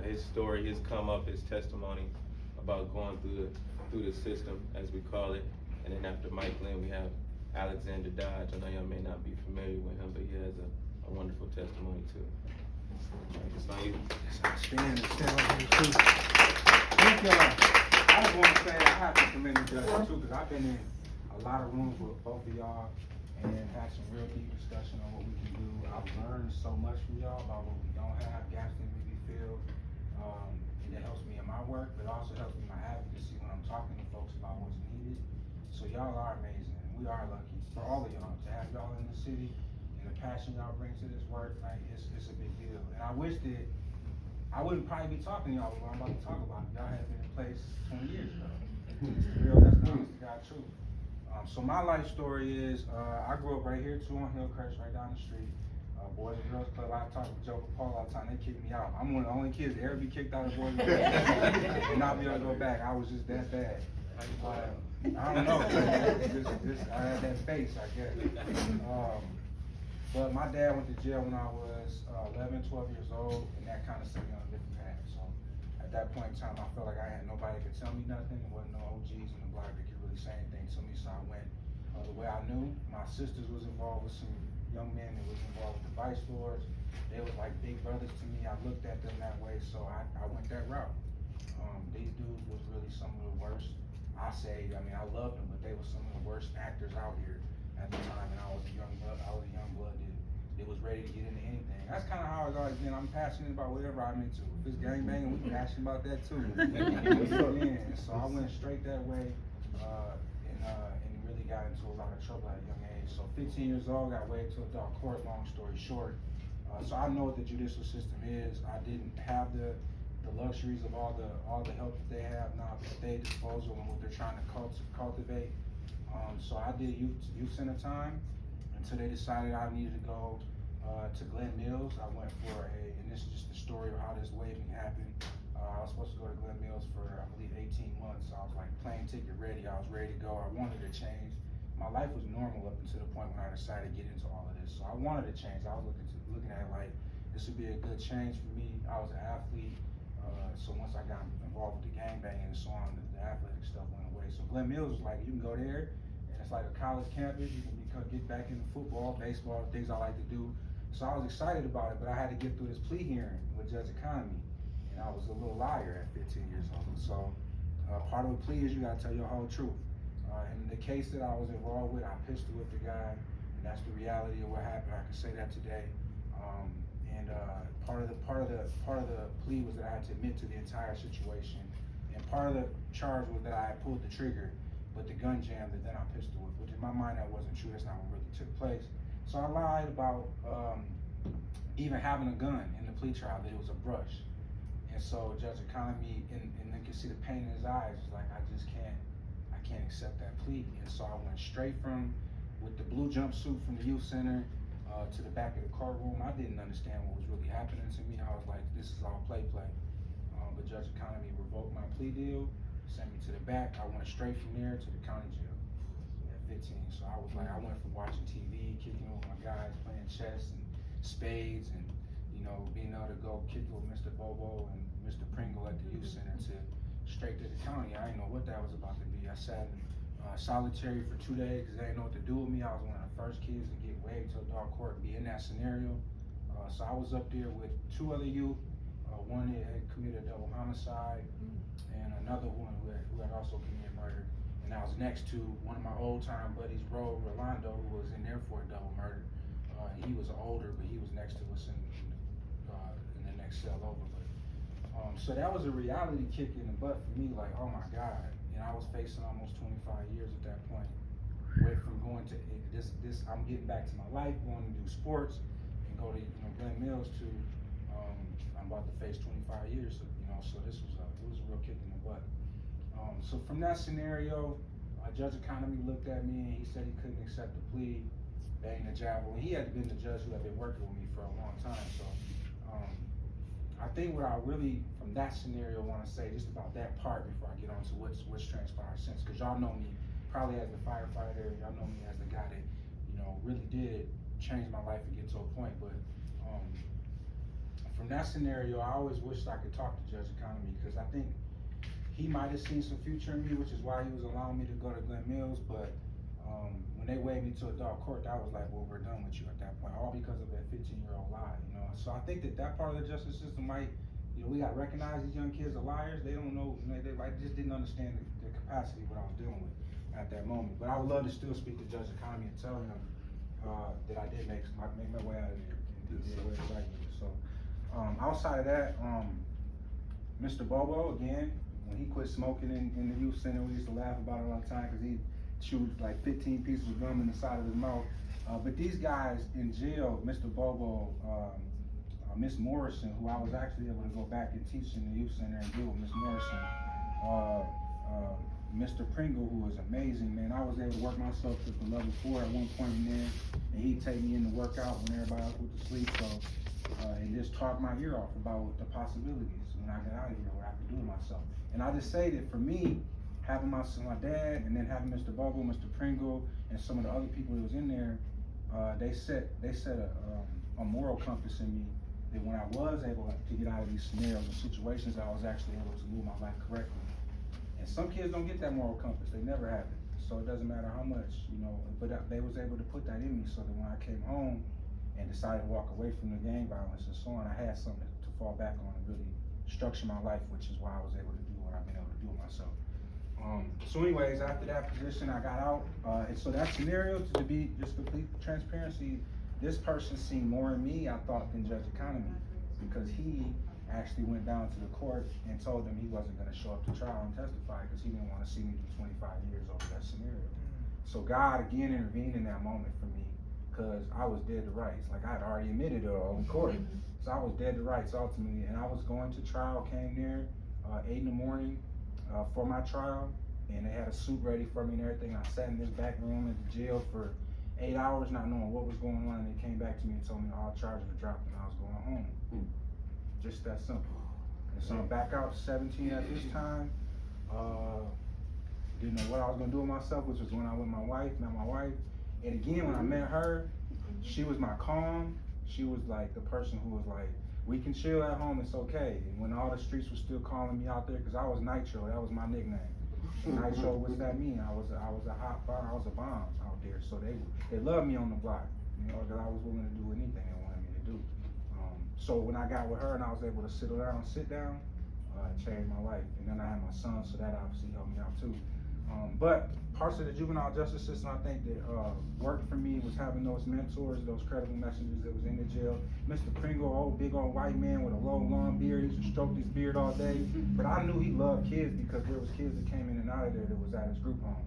his story, his come up, his testimony about going through the system, as we call it. And then after Mike Lynn, we have Alexander Dodge. I know y'all may not be familiar with him, but he has a wonderful testimony too. It's on you.
Stand over here too. Thank y'all. I just want to say I have to commend the judges too, because I've been in a lot of rooms with both of y'all and had some real deep discussion on what we can do. I've learned so much from y'all about what we don't have, gaps that may be filled. And it helps me in my work, but it also helps me in my advocacy when I'm talking to folks about what's needed. So y'all are amazing. we are lucky for all of y'all to have y'all in the city and the passion y'all bring to this work. Like it's a big deal. And I wish that I wouldn't probably be talking to y'all about what I'm about to talk about. Y'all have been in place 20 years ago. It's the real, that's the honest to God truth. So my life story is, I grew up right here too on Hillcrest, right down the street. Boys and Girls Club, I talk with Joe and Paul all the time, they kicked me out. I'm one of the only kids to ever be kicked out of Boys and Girls Club and not be able to go back. I was just that bad. I don't know, I had that face, I guess. But my dad went to jail when I was 11, 12 years old, and that kind of set me on a different path. So at that point in time, I felt like I had nobody that could tell me nothing. There wasn't no OGs in the block that could really say anything to me, so I went the way I knew. My sisters was involved with some young men that was involved with the vice lords. They was like big brothers to me. I looked at them that way, so I went that route. These dudes was really some of the worst. I mean, I loved them, but they were some of the worst actors out here at the time, and I was a young blood that was ready to get into anything. That's kind of how I've always been. I'm passionate about whatever I'm into. If it's gangbanging, we're passionate about that too. And so I went straight that way, and really got into a lot of trouble at a young age. So 15 years old, got way to adult court, long story short. So I know what the judicial system is. I didn't have the luxuries of all the help that they have now at their disposal and what they're trying to cultivate. So I did youth center time until they decided I needed to go to Glen Mills. I went for and this is just the story of how this waving happened. I was supposed to go to Glen Mills for, I believe, 18 months. So I was like plane ticket ready. I was ready to go. I wanted to change. My life was normal up until the point when I decided to get into all of this. So I wanted to change. I was looking at it like this would be a good change for me. I was an athlete. So once I got involved with the gangbanging and so on, the athletic stuff went away. So Glen Mills was like, you can go there, and it's like a college campus. You can get back into football, baseball, things I like to do. So I was excited about it, but I had to get through this plea hearing with Judge Economy, and I was a little liar at 15 years old. So part of the plea is you gotta tell your whole truth. In the case that I was involved with, I pistol whipped the guy, and that's the reality of what happened. I can say that today. Part of the plea was that I had to admit to the entire situation, and part of the charge was that I had pulled the trigger, but the gun jammed and then I pistol whipped, which in my mind that wasn't true. That's not what really took place. So I lied about even having a gun in the plea trial, that it was a brush. And so Judge Economy, and they could see the pain in his eyes, like I can't accept that plea. And so I went straight with the blue jumpsuit from the youth center to the back of the courtroom. I didn't understand what was really happening to me. I was like, this is all play. But Judge Economy revoked my plea deal, sent me to the back. I went straight from there to the county jail at 15. So I was like, I went from watching TV, kicking with my guys, playing chess and spades, and being able to go kick with Mr. Bobo and Mr. Pringle at the youth center to straight to the county. I didn't know what that was about to be. I sat in solitary for 2 days because they didn't know what to do with me. I was one of the first kids to get waived to adult court and be in that scenario. So I was up there with 2 other youth. One that had committed a double homicide, and another one who had also committed murder. And I was next to one of my old time buddies, Bro Rolando, who was in there for a double murder. He was older, but he was next to us in the next cell over. But so that was a reality kick in the butt for me. Like, oh my God, I was facing almost 25 years at that point. Went from going to this, I'm getting back to my life, going to do sports, and go to Glen Mills to I'm about to face 25 years. So this was it was a real kick in the butt. So from that scenario, Judge Economy looked at me and he said he couldn't accept the plea, banged the gavel, and he had been the judge who had been working with me for a long time. So I think what I really, from that scenario, want to say just about that part before I get on to what's transpired since, because y'all know me probably as the firefighter, y'all know me as the guy that really did change my life and get to a point. But from that scenario, I always wished I could talk to Judge Economy, because I think he might have seen some future in me, which is why he was allowing me to go to Glen Mills. But when they waived me to adult court, that was like, well, we're done with you at that point, all because of that 15-year-old lie. So I think that part of the justice system might, we got to recognize these young kids are liars. They don't know, they just didn't understand the capacity of what I was dealing with at that moment. But I would love to still speak to Judge Economy and tell him that I did make my way out of there and did what was right with it. So outside of that, Mr. Bobo, again, when he quit smoking in the youth center, we used to laugh about it all the time, because he'd chewed like 15 pieces of gum in the side of his mouth. But these guys in jail, Mr. Bobo, Miss Morrison, who I was actually able to go back and teach in the youth center and deal with Miss Morrison, Mr. Pringle, who was amazing, man. I was able to work myself to the level 4 at one point in there, and he'd take me in to work out when everybody else went to sleep, so, and just talk my ear off about the possibilities when I got out of here, what I could do with myself. And I just say that for me, having my dad, and then having Mr. Bobo, Mr. Pringle, and some of the other people that was in there, they set a moral compass in me that when I was able to get out of these scenarios and situations, I was actually able to move my life correctly. And some kids don't get that moral compass, they never have it. So it doesn't matter how much, you know, but they was able to put that in me so that when I came home and decided to walk away from the gang violence and so on, I had something to fall back on and really structure my life, which is why I was able to do what I've been able to do with myself. So anyways, after that position, I got out, and so that scenario, to be just complete transparency, this person seen more in me, I thought, than Judge Economy, because he actually went down to the court and told them he wasn't gonna show up to trial and testify because he didn't wanna see me do 25 years over that scenario. So God again intervened in that moment for me, because I was dead to rights. Like I had already admitted it all in court. So I was dead to rights ultimately, and I was going to trial, came there 8 in the morning for my trial, and they had a suit ready for me and everything. I sat in this back room at the jail for 8 hours not knowing what was going on, and they came back to me and told me all charges were dropped and I was going home. Just that simple. And so I'm back out 17 at this time. Didn't know what I was gonna do with myself, which was when I met my wife. And again, when I met her, she was my calm. She was like the person who was like, we can chill at home, it's okay. And when all the streets were still calling me out there, cause I was Nitro, that was my nickname. Nitro, what's that mean? I was a hot bomb, I was a bomb out there. So they loved me on the block, you know, cause I was willing to do anything they wanted me to do. So when I got with her and I was able to sit down, it changed my life. And then I had my son, so that obviously helped me out too. But parts of the juvenile justice system, I think that worked for me was having those mentors, those credible messengers that was in the jail. Mr. Pringle, old big old white man with a long beard, he used to stroke his beard all day. But I knew he loved kids because there was kids that came in and out of there that was at his group home.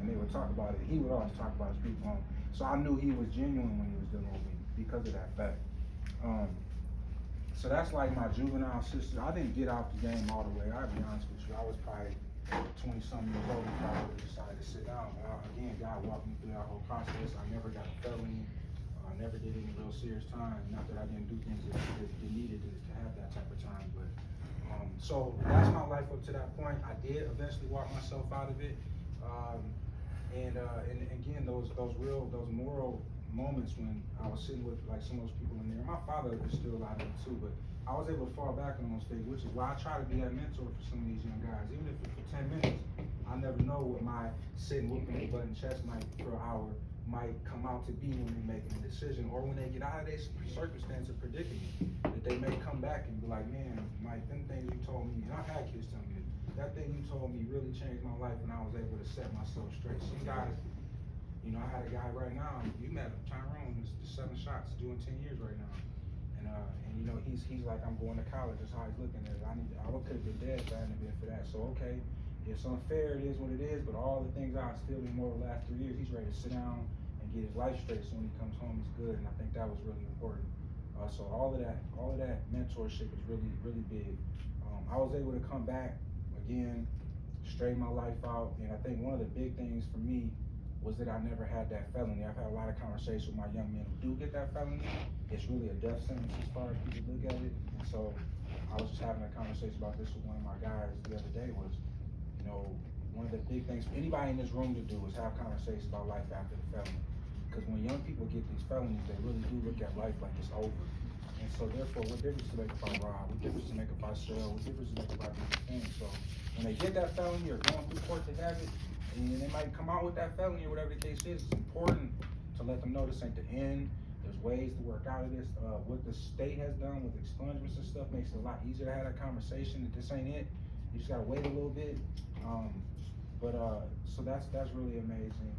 And they would talk about it. He would always talk about his group home. So I knew he was genuine when he was dealing with me because of that fact. So that's like my juvenile sister. I didn't get out the game all the way, I'll be honest with you. I was probably 20-something years old before I really decided to sit down. Again, God walked me through that whole process. I never got a felony. I never did any real serious time. Not that I didn't do things that needed to have that type of time, but so that's my life up to that point. I did eventually walk myself out of it. And again, those moral moments when I was sitting with like some of those people in there. My father is still alive too, but I was able to fall back on those things, which is why I try to be that mentor for some of these young guys. Even if it's for 10 minutes, I never know what my sitting whooping their butt in chest might for an hour might come out to be when they're making a decision, or when they get out of their circumstance or predicament, that they may come back and be like, man, Mike, them things you told me, and I've had kids tell me that thing you told me really changed my life, and I was able to set myself straight. Some guys, you know, I had a guy right now, you met him, Tyrone, is 7 shots, doing 10 years right now. And you know, he's like, I'm going to college, that's how he's looking at it. I could have been dead if I hadn't been for that. So okay, it's unfair, it is what it is, but all the things I instilled in him over the last 3 years, he's ready to sit down and get his life straight, so when he comes home, he's good, and I think that was really important. So all of that mentorship is really, really big. I was able to come back, again, straighten my life out, and I think one of the big things for me was that I never had that felony. I've had a lot of conversations with my young men who do get that felony. It's really a death sentence as far as people look at it. And so I was just having a conversation about this with one of my guys the other day was, you know, one of the big things for anybody in this room to do is have conversations about life after the felony. Because when young people get these felonies, they really do look at life like it's over. And so therefore, what difference does it make if I rob? What difference does it make if I sell? What difference does it make if I do these things? So when they get that felony or going through court to have it, and they might come out with that felony or whatever the case is, it's important to let them know this ain't the end. There's ways to work out of this. What the state has done with expungements and stuff makes it a lot easier to have that conversation that this ain't it. You just gotta wait a little bit. So that's really amazing.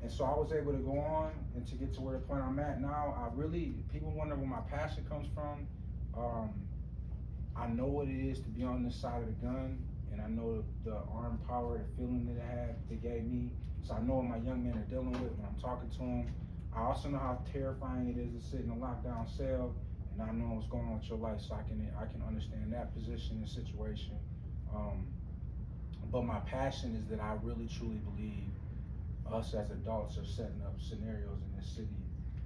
And so I was able to go on and to get to where the point I'm at now. People wonder where my passion comes from. I know what it is to be on this side of the gun and I know the arm power, the feeling that they gave me. So I know what my young men are dealing with when I'm talking to them. I also know how terrifying it is to sit in a lockdown cell and not knowing what's going on with your life, so I can understand that position and situation. But my passion is that I really truly believe us as adults are setting up scenarios in this city,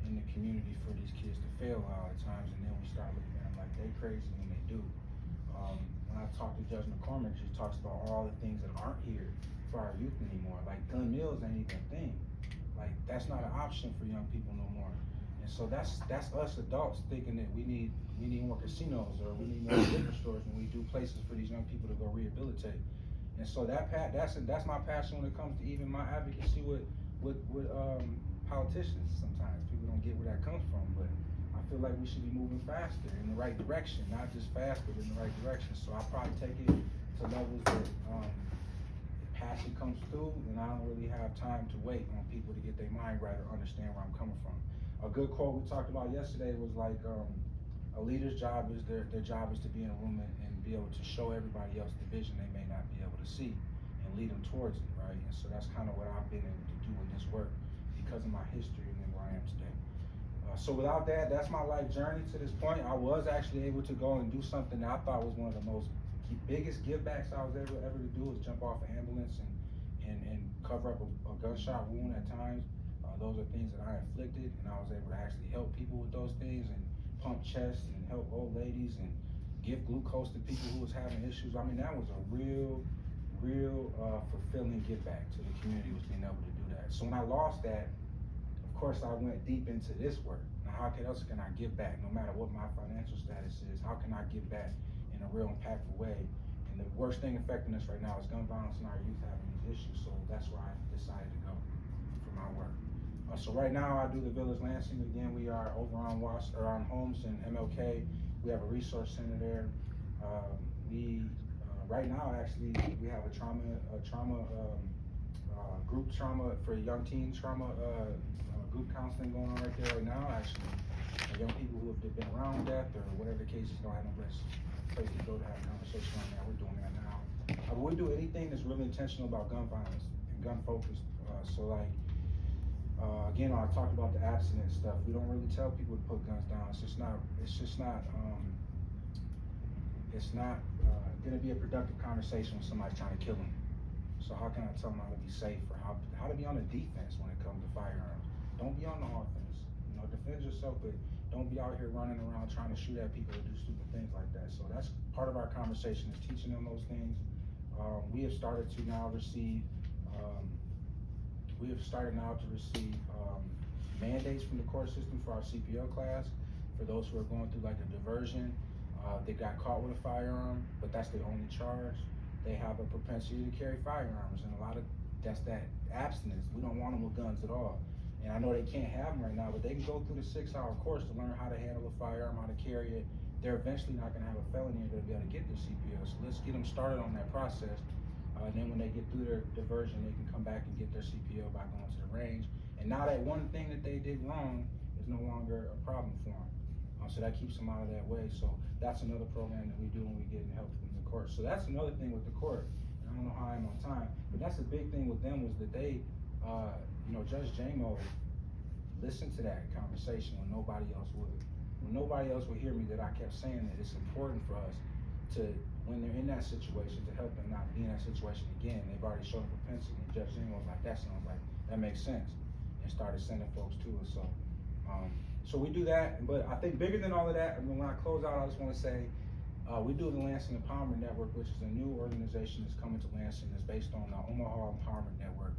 in the community, for these kids to fail a lot of times, and then we start looking at them like they crazy when they do. When I talk to Judge McCormick, she talks about all the things that aren't here for our youth anymore. Like gun mills ain't even a thing. Like that's not an option for young people no more. And so that's us adults thinking that we need more casinos or we need more liquor stores when we do places for these young people to go rehabilitate. And so that's my passion when it comes to even my advocacy with politicians. Sometimes people don't get where that comes from, but I feel like we should be moving faster in the right direction, not just fast, but in the right direction. So I probably take it to levels that passion comes through, and I don't really have time to wait on people to get their mind right or understand where I'm coming from. A good quote we talked about yesterday was like, a leader's job is their job is to be in a room and be able to show everybody else the vision they may not be able to see and lead them towards it, right? And so that's kind of what I've been able to do in this work because of my history and then where I am today. So without that, that's my life journey to this point. I was actually able to go and do something that I thought was one of the most biggest givebacks I was ever to do, was jump off an ambulance and cover up a gunshot wound at times. Those are things that I inflicted, and I was able to actually help people with those things and pump chests and help old ladies and give glucose to people who was having issues. I mean, that was a real fulfilling give back to the community, was being able to do that. So when I lost that, of course I went deep into this work. Now how else can I give back, no matter what my financial status is? How can I give back in a real impactful way? And the worst thing affecting us right now is gun violence and our youth having these issues. So that's where I decided to go for my work. So right now I do the Village Lansing. Again, we are over on Holmes and MLK. We have a resource center there. Right now actually we have a group trauma for young teen trauma group counseling going on right there right now. Actually, young people who have been around death or whatever the case is, don't have no place to go to have a conversation on that. We're doing that now. We do anything that's really intentional about gun violence and gun focused. So like. Again, I talked about the abstinence stuff. We don't really tell people to put guns down. It's not going to be a productive conversation when somebody's trying to kill them. So how can I tell them how to be safe or how to be on the defense when it comes to firearms? Don't be on the offense. You know, defend yourself, but don't be out here running around trying to shoot at people or do stupid things like that. So that's part of our conversation, is teaching them those things. We have started to now receive mandates from the court system for our CPO class, for those who are going through like a diversion. They got caught with a firearm, but that's their only charge. They have a propensity to carry firearms, and that's that abstinence. We don't want them with guns at all. And I know they can't have them right now, but they can go through the 6-hour course to learn how to handle a firearm, how to carry it. They're eventually not gonna have a felony, and they'll be able to get their CPO. So let's get them started on that process. And then when they get through their diversion, they can come back and get their CPO by going to the range. And now that one thing that they did wrong is no longer a problem for them. So that keeps them out of that way. So that's another program that we do when we get help from the court. So that's another thing with the court. And I don't know how I'm on time, but that's a big thing with them, was that they, Judge Jamo listened to that conversation when nobody else would. When nobody else would hear me, that I kept saying that it's important for us to, when they're in that situation, to help them not be in that situation again. They've already shown a propensity, and Judge Jamo was like, that sounds like, that makes sense, and started sending folks to us. So we do that, but I think bigger than all of that, when I close out, I just want to say, we do the Lansing Empowerment Network, which is a new organization that's coming to Lansing, that's based on the Omaha Empowerment Network.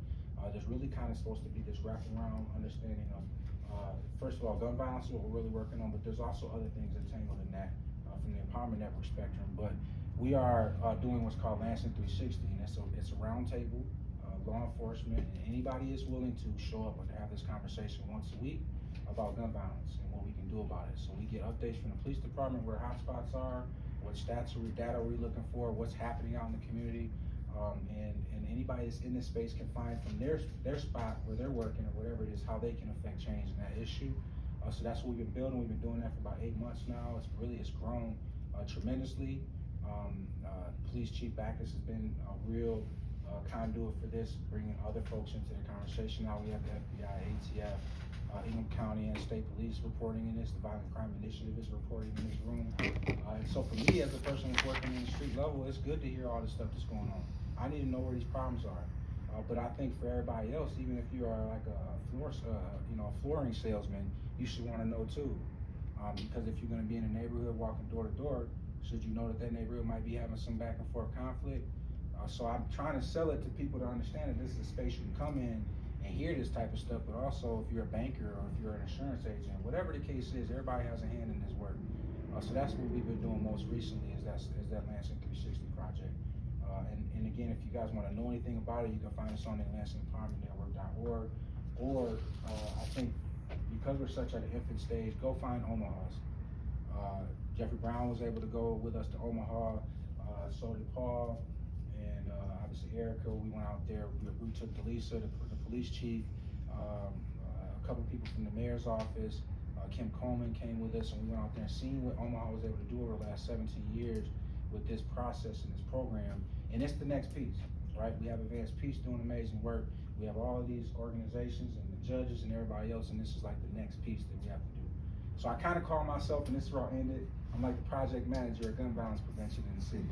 There's really kind of supposed to be this wraparound understanding of, first of all, gun violence is what we're really working on, but there's also other things entangled in that from the Empowerment Network spectrum. But we are doing what's called Lansing 360, and it's a roundtable, law enforcement, and anybody is willing to show up and have this conversation once a week about gun violence and what we can do about it. So we get updates from the police department, where hotspots are, what data are we looking for, what's happening out in the community, and anybody that's in this space can find from their spot where they're working or whatever it is, how they can affect change in that issue. So that's what we've been building. We've been doing that for about 8 months now. It's grown tremendously. Police Chief Backus has been a real conduit for this, bringing other folks into the conversation. Now we have the FBI, ATF, Ingham County and State Police reporting in this. The Violent Crime Initiative is reporting in this room. And so for me, as a person who's working in the street level, it's good to hear all the stuff that's going on. I need to know where these problems are. But I think for everybody else, even if you are like a flooring salesman, you should want to know too. Because if you're going to be in a neighborhood walking door to door, should you know that that neighborhood might be having some back and forth conflict? So I'm trying to sell it to people to understand that this is a space you can come in and hear this type of stuff, but also if you're a banker or if you're an insurance agent, whatever the case is, everybody has a hand in this work. So that's what we've been doing most recently is that Lansing 360 project. And again, if you guys want to know anything about it, you can find us on the LansingEmpowermentNetwork.org, or I think because we're such at an infant stage, go find Omaha's. Jeffrey Brown was able to go with us to Omaha, so did Paul, and obviously Erica. We went out there, we took Delisa, the police chief, a couple people from the mayor's office, Kim Coleman came with us, and we went out there and seen what Omaha was able to do over the last 17 years with this process and this program. And it's the next piece, right? We have Advanced Peace doing amazing work. We have all of these organizations and the judges and everybody else, and this is like the next piece that we have to do. So I kind of call myself, and this is where I'll end it, I'm like the project manager of gun violence prevention in the city.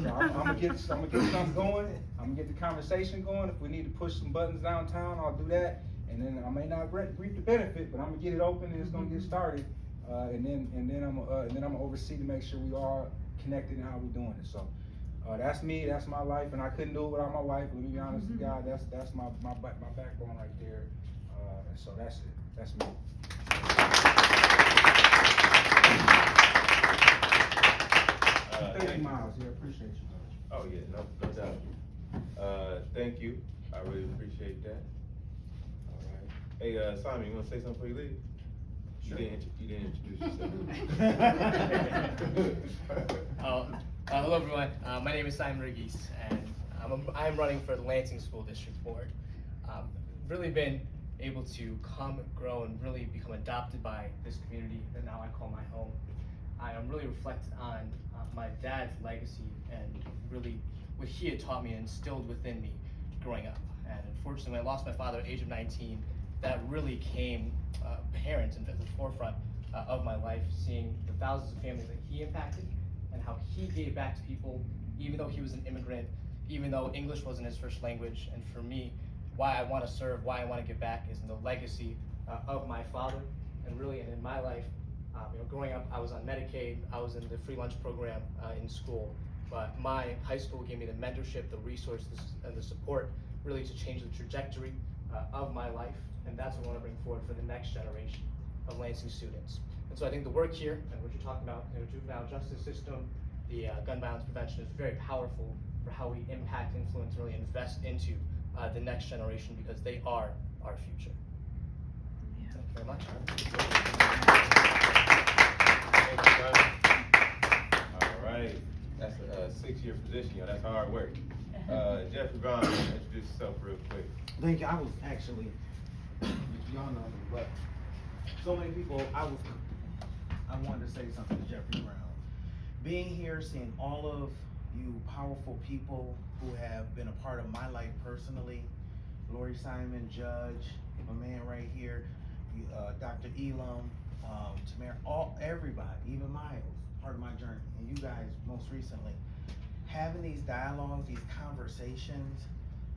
So I'm gonna get something going. I'm gonna get the conversation going. If we need to push some buttons downtown, I'll do that. And then I may not reap the benefit, but I'm gonna get it open and it's gonna get started. And then I'm gonna oversee to make sure we all connected in how we're doing it. So that's me. That's my life, and I couldn't do it without my wife. Let me be honest with God. That's my backbone right there. And so that's it. That's me. Thank you, Miles. Yeah, appreciate you, brother.
Oh yeah, no doubt. Thank you. I really appreciate that. All right. Hey, Simon, you want to say something before you leave?
Sure.
You didn't introduce yourself.
Hello everyone. My name is Simon Rigis, and I'm running for the Lansing School District Board. Really been able to come, grow, and really become adopted by this community that now I call my home. I am really reflected on my dad's legacy and really what he had taught me and instilled within me growing up. And unfortunately, when I lost my father at the age of 19, that really came apparent and at the forefront of my life, seeing the thousands of families that he impacted and how he gave back to people, even though he was an immigrant, even though English wasn't his first language. And for me, why I want to serve, why I want to give back is in the legacy of my father, and really, and in my life, growing up, I was on Medicaid, I was in the free lunch program in school, but my high school gave me the mentorship, the resources, and the support really to change the trajectory of my life, and that's what I want to bring forward for the next generation of Lansing students. And so I think the work here, and what you're talking about, juvenile justice system, the gun violence prevention is very powerful for how we impact, influence, really invest into the next generation, because they are our future. Yeah. Thank you very much.
Thank you, Simon. All right. That's a 6-year position, yo. That's hard work. Jeffrey Brown, introduce yourself real quick.
Thank you. I was actually, y'all know me, but so many people, I wanted to say something to Jeffrey Brown. Being here, seeing all of you powerful people who have been a part of my life personally, Lori Simon, Judge, my man right here, Dr. Elam, Tamara, everybody, even Miles, part of my journey, and you guys most recently, having these dialogues, these conversations,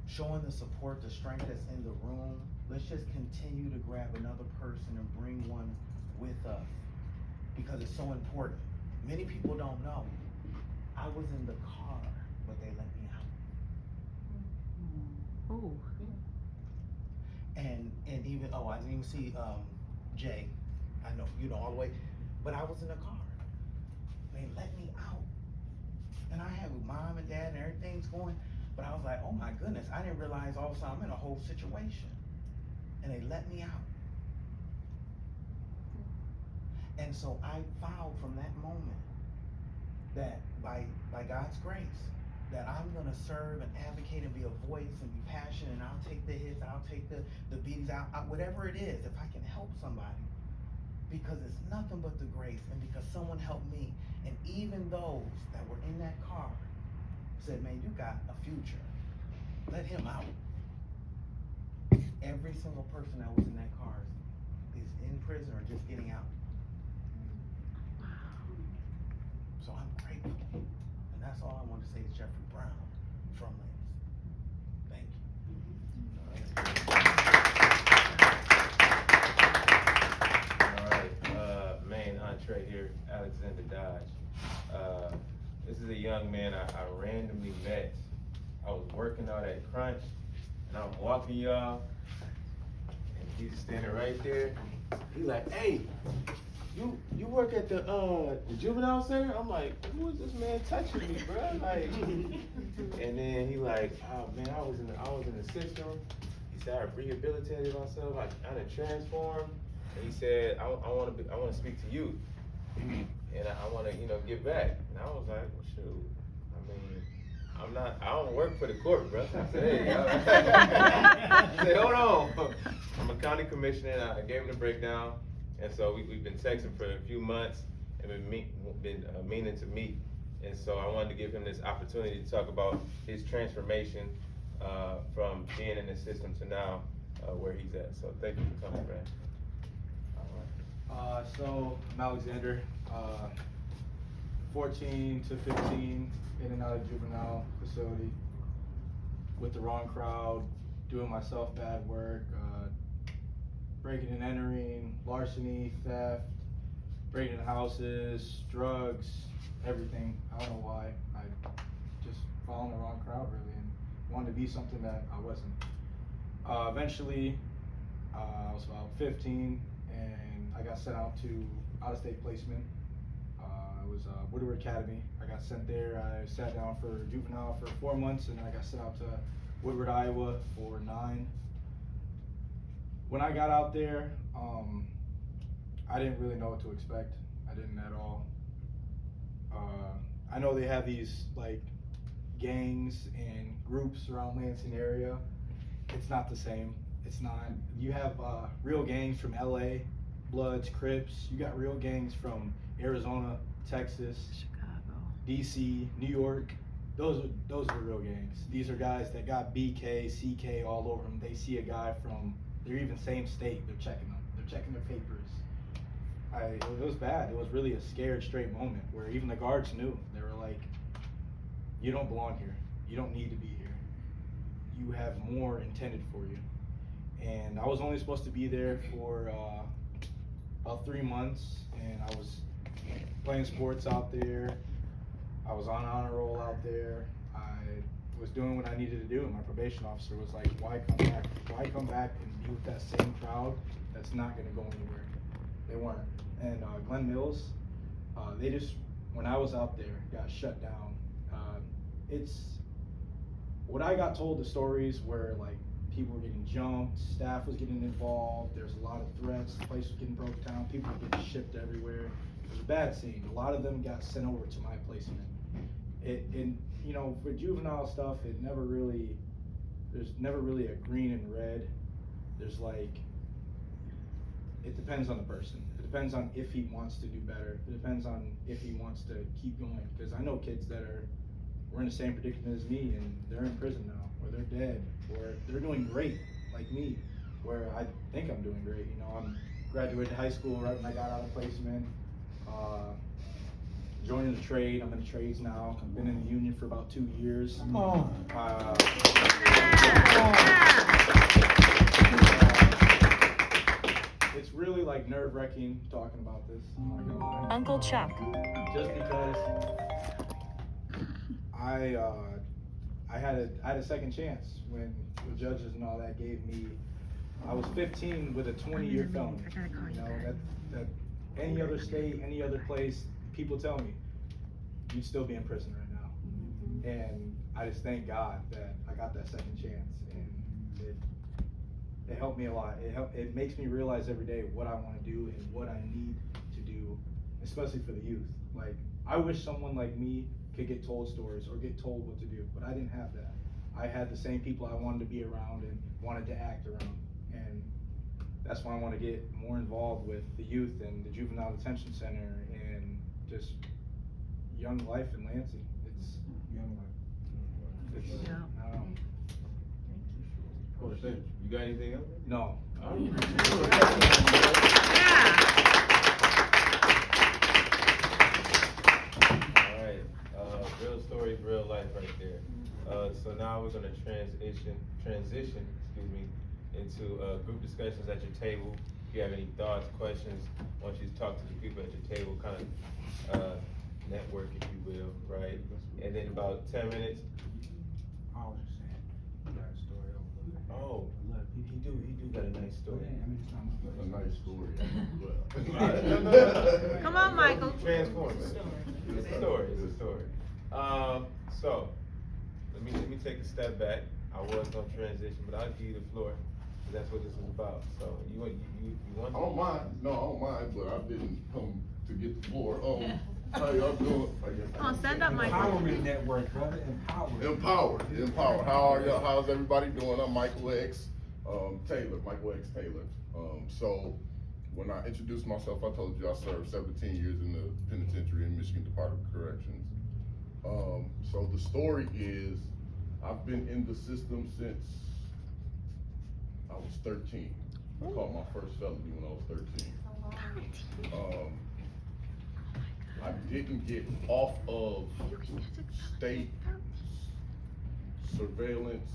showing the support, the strength that's in the room. Let's just continue to grab another person and bring one with us, because it's so important. Many people don't know. I was in the car, but they let me out.
Oh.
And even, I didn't even see Jay. I know, all the way, but I was in the car. They let me out. And I had with mom and dad and everything's going, but I was like, oh my goodness, I didn't realize all of a sudden I'm in a whole situation. And they let me out. And so I vowed from that moment that by God's grace, that I'm gonna serve and advocate and be a voice and be passionate, and I'll take the hits, I'll take the beatings, whatever it is, if I can help somebody. because it's nothing but the grace and because someone helped me. And even those that were in that car said, man, you got a future. Let him out. Every single person that was in that car is in prison or just getting out. So I'm grateful. And that's all I want to say is Jeffrey Brown from Lansing. Thank you.
All right, main entree here, Alexander Dodge. This is a young man I randomly met. I was working out at Crunch, and I'm walking y'all, and he's standing right there. He like, hey, you work at the Juvenile Center? I'm like, who is this man touching me, bro? Like, and then he like, oh man, I was in the system. He said I rehabilitated myself, I done transformed. And he said, I want to speak to you, and I want to give back. And I was like, well, shoot, I mean, I don't work for the court, bro. I said, hey, I said, hold on. I'm a county commissioner, and I gave him the breakdown. And so we've been texting for a few months and been meaning to meet. And so I wanted to give him this opportunity to talk about his transformation from being in the system to now where he's at. So thank you for coming, man.
So I'm Alexander, 14 to 15, in and out of juvenile facility with the wrong crowd, doing myself bad work, breaking and entering, larceny, theft, breaking into houses, drugs, everything. I don't know why. I just following the wrong crowd really and wanted to be something that I wasn't. Eventually, I was about 15 and I got sent out to out-of-state placement. It was Woodward Academy. I got sent there. I sat down for juvenile for 4 months and then I got sent out to Woodward, Iowa for 9. When I got out there, I didn't really know what to expect. I didn't at all. I know they have these like gangs and groups around Lansing area. It's not the same. It's not. You have real gangs from LA, Bloods, Crips. You got real gangs from Arizona, Texas, Chicago, DC, New York. Those are real gangs. These are guys that got BK, CK all over them. They see a guy from, they're even same state, they're checking them. They're checking their papers. It was bad. It was really a scared straight moment where even the guards knew. They were like, you don't belong here. You don't need to be here. You have more intended for you. And I was only supposed to be there for about 3 months, and I was playing sports out there. I was on honor roll out there. I was doing what I needed to do, and my probation officer was like, why come back? Why come back and be with that same crowd that's not gonna go anywhere? They weren't. And Glen Mills, they just, when I was out there, got shut down. It's, what I got told, the stories where like people were getting jumped, staff was getting involved, there's a lot of threats, the place was getting broke down, people were getting shipped everywhere. It was a bad scene. A lot of them got sent over to my placement. For juvenile stuff, there's never really a green and red. There's like, it depends on the person. It depends on if he wants to do better. It depends on if he wants to keep going. Because I know kids that were in the same predicament as me and they're in prison now, or they're dead, or they're doing great, like me, where I think I'm doing great. I'm graduated high school right when I got out of placement. Joining the trade, I'm in the trades now. I've been in the union for about 2 years. It's really like nerve-wracking talking about this. I'm not gonna lie.
Uncle Chuck.
Just because I had a second chance when the judges and all that gave me. I was 15 with a 20-year felony. That any other state, any other place, people tell me you'd still be in prison right now. And I just thank God that I got that second chance, and it helped me a lot. It makes me realize every day what I want to do and what I need to do, especially for the youth. Like, I wish someone like me could get told stories or get told what to do, but I didn't have that. I had the same people I wanted to be around and wanted to act around, and that's why I wanna get more involved with the youth and the Juvenile Detention Center and just young life in Lansing. It's young life. It's,
Yeah.
Coach, you got anything else?
No.
Alright, real story, real life right there. So now we're gonna transition, into, group discussions at your table. If you have any thoughts, questions, once you talk to the people at your table, kind of, network, if you will, right? And then about 10 minutes.
I was just saying, you got a story over there.
Oh, he do got a nice story.
I mean, it's not my place.
A nice story.
No.
Come on, Michael.
Transform it. It's a story, it's a story. So, let me take a step back. I was gonna transition, but I'll give you the floor, 'cause that's what this is about. So, you want
I don't mind, no, I don't mind, but I didn't come to get the floor. How y'all doing?
Come on, stand up, Michael.
Empowerment Network, brother, empowered.
Empowered. How are y'all? How's everybody doing? I'm Michael X. Taylor, Michael X. Taylor. So when I introduced myself, I told you I served 17 years in the penitentiary in Michigan Department of Corrections. So the story is, I've been in the system since I was 13. I caught my first felony when I was 13. I didn't get off of state surveillance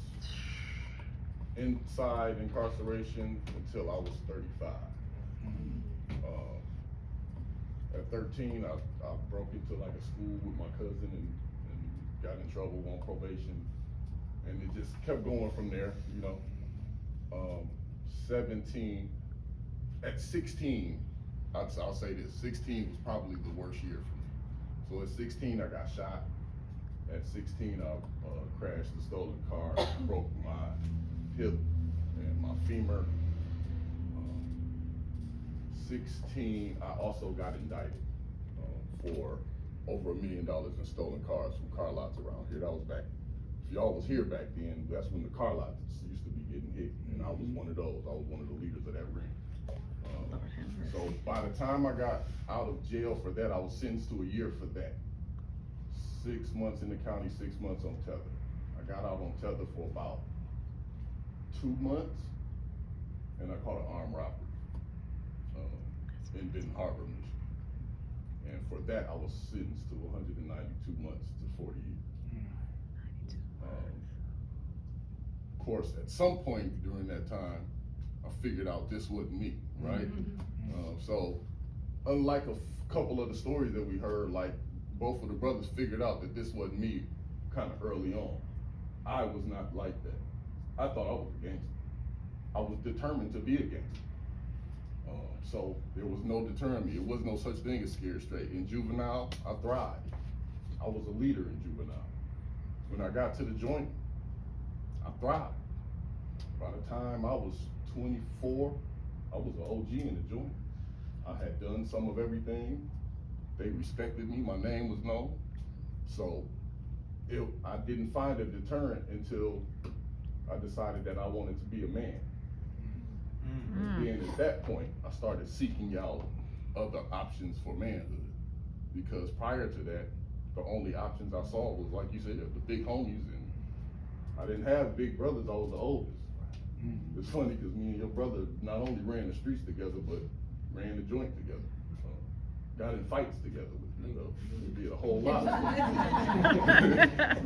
inside incarceration until I was 35. At 13, I broke into like a school with my cousin and got in trouble on probation, and it just kept going from there, you know. 17, at 16, I'll say this, 16 was probably the worst year for me. So at 16, I got shot. At 16, I crashed a stolen car, broke my hip and my femur. 16, I also got indicted for over $1 million in stolen cars from car lots around here. That was back, if y'all was here back then, that's when the car lots used to be getting hit, and I was one of those. I was one of the leaders of that ring. So by the time I got out of jail for that, I was sentenced to a year for that. 6 months in the county, 6 months on tether. I got out on tether for about 2 months, and I caught an armed robbery in Benton Harbor, Michigan. And for that, I was sentenced to 192 months to 40 years. Of course, at some point during that time, I figured out this wasn't me, right? So, unlike a couple of the stories that we heard, like both of the brothers figured out that this wasn't me kind of early on. I was not like that. I thought I was a gangster. I was determined to be a gangster. So there was no deterring me. There was no such thing as scared straight. In Juvenile, I thrived. I was a leader in Juvenile. When I got to the joint, I thrived. By the time I was 24, I was an OG in the joint. I had done some of everything. They respected me, my name was known. So I didn't find a deterrent until I decided that I wanted to be a man. And then at that point, I started seeking out other options for manhood. Because prior to that, the only options I saw was, like you said, the big homies, and I didn't have big brothers, I was the oldest. It's funny because me and your brother not only ran the streets together, but ran the joint together. Got in fights together with me, we did a whole lot.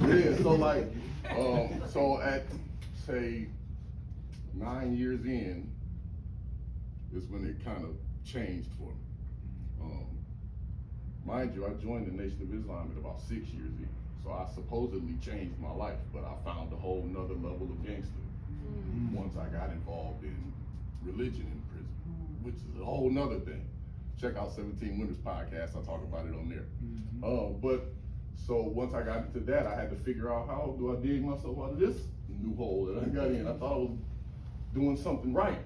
Yeah, so like, so at, say, 9 years in, is when it kind of changed for me. Mind you, I joined the Nation of Islam at about 6 years in. So I supposedly changed my life, but I found a whole nother level of gangster once I got involved in religion in prison, which is a whole nother thing. Check out 17 Winters podcast, I talk about it on there. But so once I got into that, I had to figure out how do I dig myself out of this new hole that I got in. I thought I was doing something right?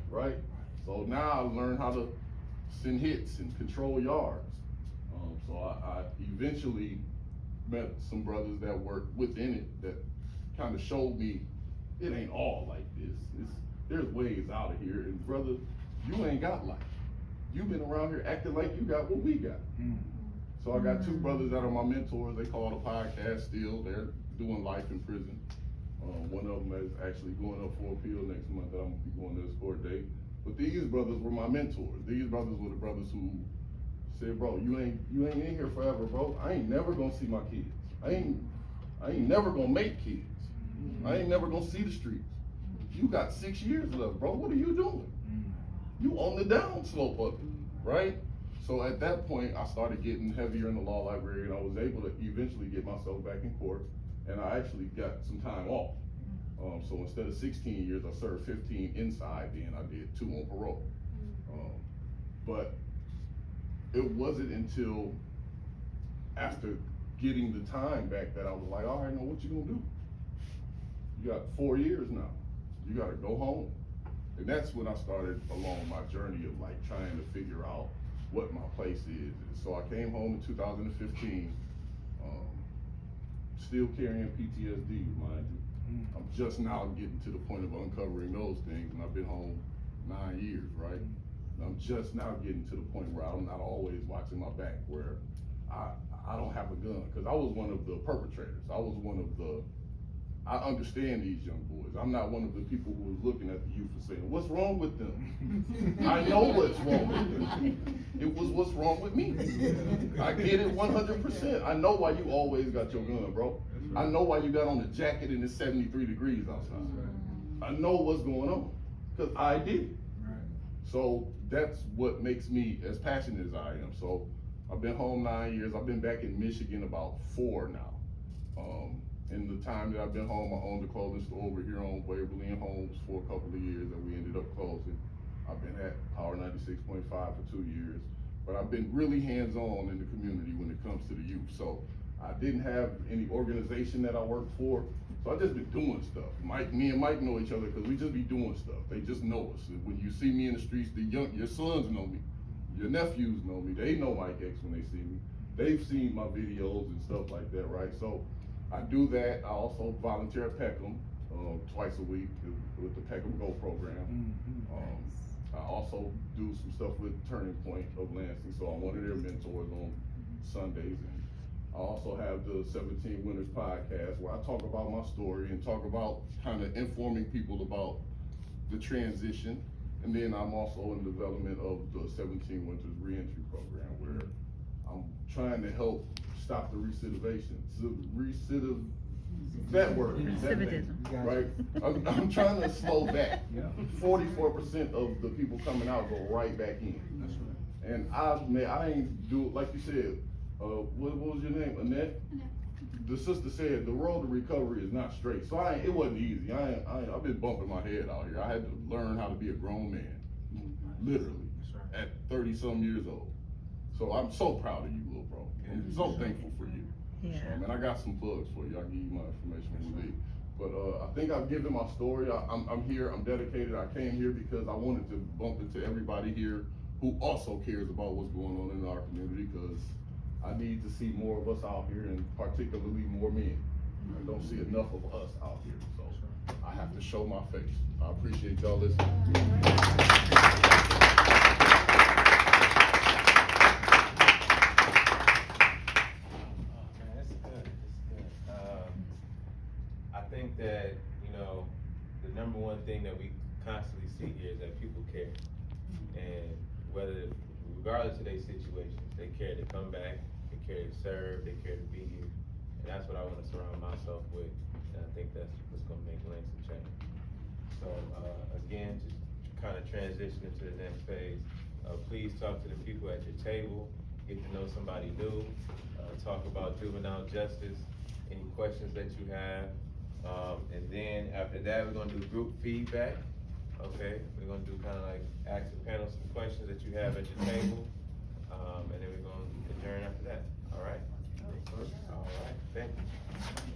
So now I learned how to send hits and control yards. So I eventually met some brothers that worked within it that kind of showed me it ain't all like this. There's ways out of here. And brother you ain't got life. You've been around here acting like you got what we got. So I got two brothers that are my mentors. They call the podcast still. They're doing life in prison. One of them is actually going up for appeal next month that I'm gonna be going to his court date. But these brothers were my mentors. These brothers were the brothers who said, bro, you ain't in here forever, bro. I ain't never gonna see my kids. I ain't never gonna make kids. I ain't never gonna see the streets. You got 6 years left, bro. What are you doing? You on the down slope of it, right? So at that point, I started getting heavier in the law library, and I was able to eventually get myself back in court, and I actually got some time off. So instead of 16 years, I served 15 inside, then I did 2 on parole. But it wasn't until after getting the time back that I was like, all right, now what you gonna do? You got 4 years now. You gotta go home. And that's when I started along my journey of like trying to figure out what my place is. And so I came home in 2015, still carrying PTSD, mind you. I'm just now getting to the point of uncovering those things, and I've been home 9 years, right? And I'm just now getting to the point where I'm not always watching my back, where I don't have a gun, because I was one of the perpetrators. I was one of the, I understand these young boys. I'm not one of the people who was looking at the youth and saying, what's wrong with them? I know what's wrong with them. It was what's wrong with me. I get it 100%. I know why you always got your gun, bro. I know why you got on a jacket and it's 73 degrees outside. I know what's going on, because I did it. So that's what makes me as passionate as I am. So I've been home 9 years. I've been back in Michigan about 4 now. In the time that I've been home, I owned a clothing store over here on Waverly and Holmes for a couple of years, and we ended up closing. I've been at Power 96.5 for 2 years, but I've been really hands-on in the community when it comes to the youth. So I didn't have any organization that I worked for, so I just been doing stuff. Me and Mike know each other because we just be doing stuff. They just know us. And when you see me in the streets, your sons know me, your nephews know me. They know Mike X when they see me. They've seen my videos and stuff like that, right? So I do that. I also volunteer at Peckham twice a week with the Peckham Go program. I also do some stuff with Turning Point of Lansing, so I'm one of their mentors on Sundays. And I also have the 17 Winners podcast, where I talk about my story and talk about kind of informing people about the transition. And then I'm also in development of the 17 Winters reentry program, where I'm trying to help stop the recidivation. That word, right? I'm trying to slow back. 44% of the people coming out go right back in. That's right. And I ain't do, like you said, what was your name, Annette? The sister said the road to recovery is not straight. So it wasn't easy. I've been bumping my head out here. I had to learn how to be a grown man, literally, at 30 some years old. So I'm so proud of you, little bro. I'm so thankful for you. And I got some plugs for you. I'll give you my information when we leave. But I think I've given my story. I'm here, I'm dedicated. I came here because I wanted to bump into everybody here who also cares about what's going on in our community, because I need to see more of us out here, and particularly more men. I don't see enough of us out here, so I have to show my face. I appreciate y'all listening.
I think that, the number one thing that we constantly see here is that people care. And regardless of their situations, they care to come back, they care to serve, they care to be here. And that's what I want to surround myself with. And I think that's what's going to make Lansing change. So again, just kind of transition into the next phase. Please talk to the people at your table, get to know somebody new, talk about juvenile justice, any questions that you have. And then after that, we're gonna do group feedback. Okay, we're gonna do kind of like ask the panel some questions that you have at your table. And then we're gonna adjourn after that. All right? All right, thank you.